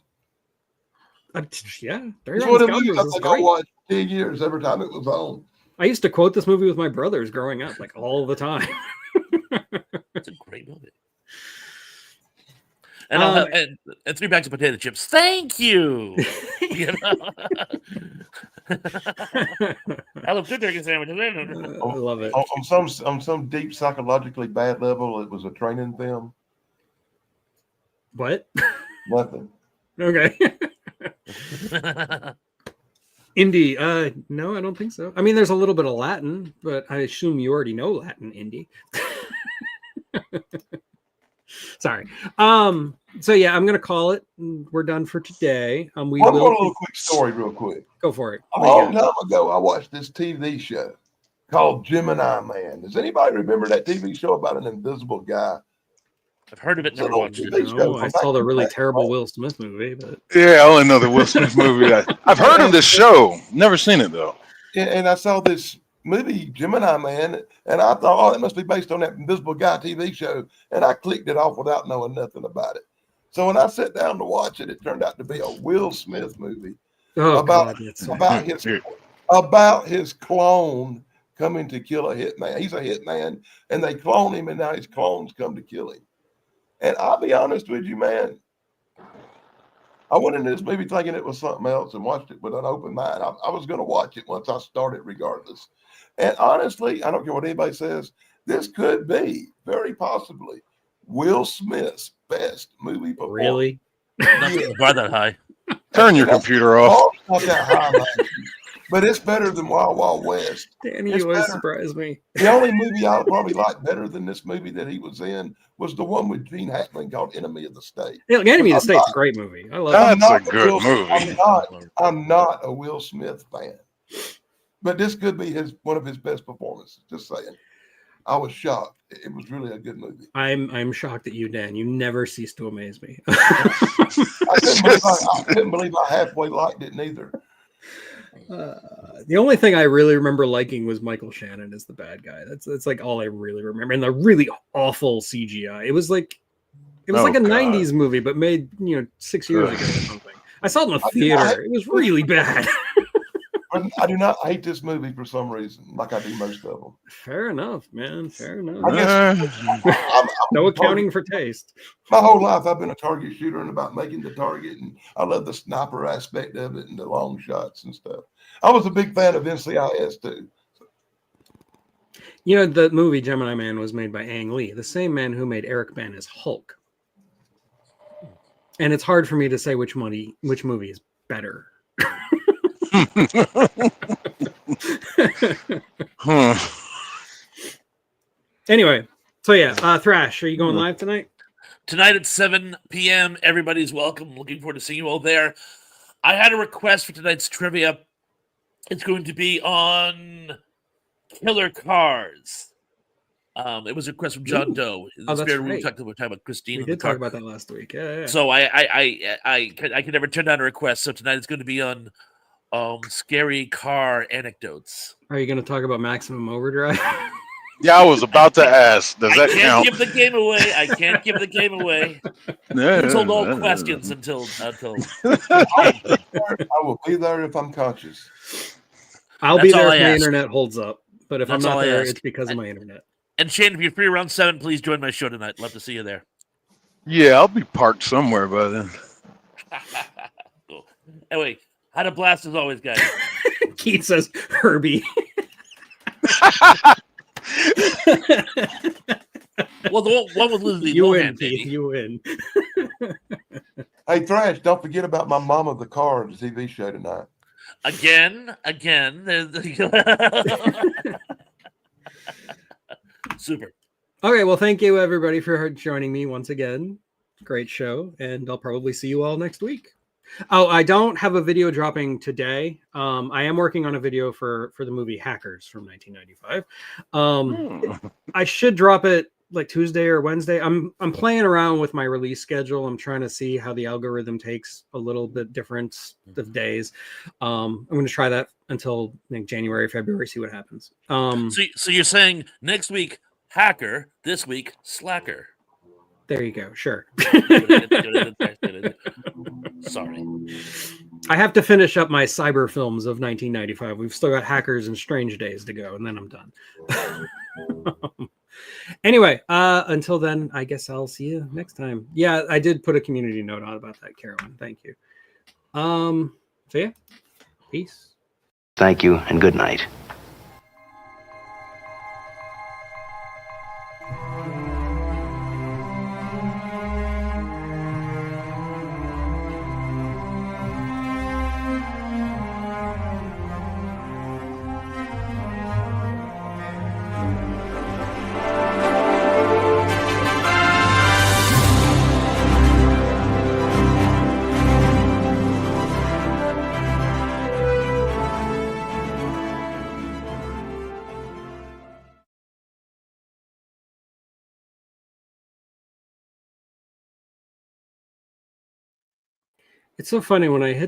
[SPEAKER 2] Yeah,
[SPEAKER 3] it's one of the movies I watched 10 years every time it was on.
[SPEAKER 2] I used to quote this movie with my brothers growing up, like all the time.
[SPEAKER 4] It's a great movie. And I'll have, and 3 bags of potato chips. Thank you. I love 2 turkey sandwiches.
[SPEAKER 2] I love it.
[SPEAKER 3] On some deep psychologically bad level, it was a training film.
[SPEAKER 2] What?
[SPEAKER 3] Nothing.
[SPEAKER 2] Okay. Indy, no, I don't think so. I mean, there's a little bit of Latin, but I assume you already know Latin, Indy. Sorry. So yeah, I'm gonna call it. We're done for today.
[SPEAKER 3] One more little quick story, real quick.
[SPEAKER 2] Go for it.
[SPEAKER 3] A long time ago, I watched this TV show called Gemini Man. Does anybody remember that TV show about an invisible guy?
[SPEAKER 4] I've heard of it, never watched it.
[SPEAKER 2] No, I saw the really terrible Will Smith movie, but
[SPEAKER 5] yeah, I only know the Will Smith movie. I've heard of this show, never seen it though.
[SPEAKER 3] And I saw this movie Gemini Man, and I thought, oh, it must be based on that Invisible Guy TV show, and I clicked it off without knowing nothing about it. So when I sat down to watch it, it turned out to be a Will Smith movie about his clone coming to kill a hitman. He's a hitman, and they clone him, and now his clones come to kill him. And I'll be honest with you, man, I went into this movie thinking it was something else and watched it with an open mind. I was going to watch it once I started, regardless. And honestly, I don't care what anybody says. This could be very possibly Will Smith's best movie performance.
[SPEAKER 2] Really?
[SPEAKER 4] Nothing bar that high.
[SPEAKER 5] Turn your computer off.
[SPEAKER 3] Not that high, man. But it's better than Wild Wild West.
[SPEAKER 2] Danny,
[SPEAKER 3] It's
[SPEAKER 2] you always
[SPEAKER 3] better.
[SPEAKER 2] surprise me.
[SPEAKER 3] The only movie I probably like better than this movie that he was in was the one with Gene Hackman called Enemy of the State.
[SPEAKER 2] Yeah, Enemy of the
[SPEAKER 3] I'm
[SPEAKER 2] State's
[SPEAKER 3] not-
[SPEAKER 2] a great movie. I love
[SPEAKER 3] I'm
[SPEAKER 5] That's a
[SPEAKER 3] not
[SPEAKER 5] good
[SPEAKER 3] Will-
[SPEAKER 5] movie.
[SPEAKER 3] I'm not a Will Smith fan. But this could be one of his best performances. Just saying. I was shocked. It was really a good movie.
[SPEAKER 2] I'm shocked at you, Dan. You never cease to amaze me.
[SPEAKER 3] I couldn't believe I halfway liked it neither.
[SPEAKER 2] The only thing I really remember liking was Michael Shannon as the bad guy. That's like all I really remember. And the really awful CGI. It was like a
[SPEAKER 5] God.
[SPEAKER 2] 90s movie, but made 6 years ago or something. I saw it in the theater. It was really bad.
[SPEAKER 3] I do not hate this movie for some reason, like I do most of them.
[SPEAKER 2] Fair enough, man. Fair enough.
[SPEAKER 3] I guess
[SPEAKER 2] No accounting for taste.
[SPEAKER 3] my whole life I've been a target shooter and about making the target, and I love the sniper aspect of it and the long shots and stuff. I was a big fan of NCIS too.
[SPEAKER 2] The movie Gemini Man was made by Ang Lee, the same man who made Eric Bana's Hulk. And it's hard for me to say which movie is better. Anyway, so yeah, Thrash, are you going live tonight?
[SPEAKER 4] Tonight at 7 p.m. Everybody's welcome. Looking forward to seeing you all there. I had a request for tonight's trivia. It's going to be on killer cars. It was a request from John Doe. In the spirit we talked about Christine.
[SPEAKER 2] We did talk about that last week. Yeah.
[SPEAKER 4] So I can never turn down a request. So tonight it's going to be on scary car anecdotes.
[SPEAKER 2] Are you going to talk about Maximum Overdrive?
[SPEAKER 5] Yeah, I was about to ask. Does that
[SPEAKER 4] I can't
[SPEAKER 5] count?
[SPEAKER 4] give the game away. I can't give the game away. It's hold all questions until.
[SPEAKER 3] I will be there if I'm conscious.
[SPEAKER 2] I'll be
[SPEAKER 4] That's all
[SPEAKER 2] there if
[SPEAKER 4] I
[SPEAKER 2] my
[SPEAKER 4] ask.
[SPEAKER 2] internet holds up. But if
[SPEAKER 4] That's
[SPEAKER 2] I'm
[SPEAKER 4] all
[SPEAKER 2] not
[SPEAKER 4] I
[SPEAKER 2] there,
[SPEAKER 4] ask.
[SPEAKER 2] it's because of my internet.
[SPEAKER 4] And Shane, if you're free around 7, please join my show tonight. Love to see you there.
[SPEAKER 5] Yeah, I'll be parked somewhere by then.
[SPEAKER 4] Cool. Anyway, had a blast as always, guys.
[SPEAKER 2] Keith says Herbie.
[SPEAKER 4] Well, the one with Lizzie
[SPEAKER 2] You
[SPEAKER 4] Lohan,
[SPEAKER 2] win, Keith.
[SPEAKER 4] baby.
[SPEAKER 2] You win.
[SPEAKER 3] Hey, Thrash, don't forget about my Mama the Car, the TV show tonight.
[SPEAKER 4] Again. Super.
[SPEAKER 2] Okay, well, thank you everybody for joining me once again. Great show, and I'll probably see you all next week. Oh, I don't have a video dropping today. I am working on a video for the movie Hackers from 1995. I should drop it like Tuesday or Wednesday. I'm playing around with my release schedule. I'm trying to see how the algorithm takes a little bit different of days. I'm going to try that until January, February, see what happens.
[SPEAKER 4] So you're saying next week Hacker, this week Slacker.
[SPEAKER 2] There you go. Sure.
[SPEAKER 4] Sorry.
[SPEAKER 2] I have to finish up my cyber films of 1995. We've still got Hackers and Strange Days to go, and then I'm done. Anyway, until then, I guess I'll see you next time. Yeah, I did put a community note on about that, Carolyn. Thank you. So yeah, peace.
[SPEAKER 9] Thank you and good night.
[SPEAKER 2] It's so funny when I hit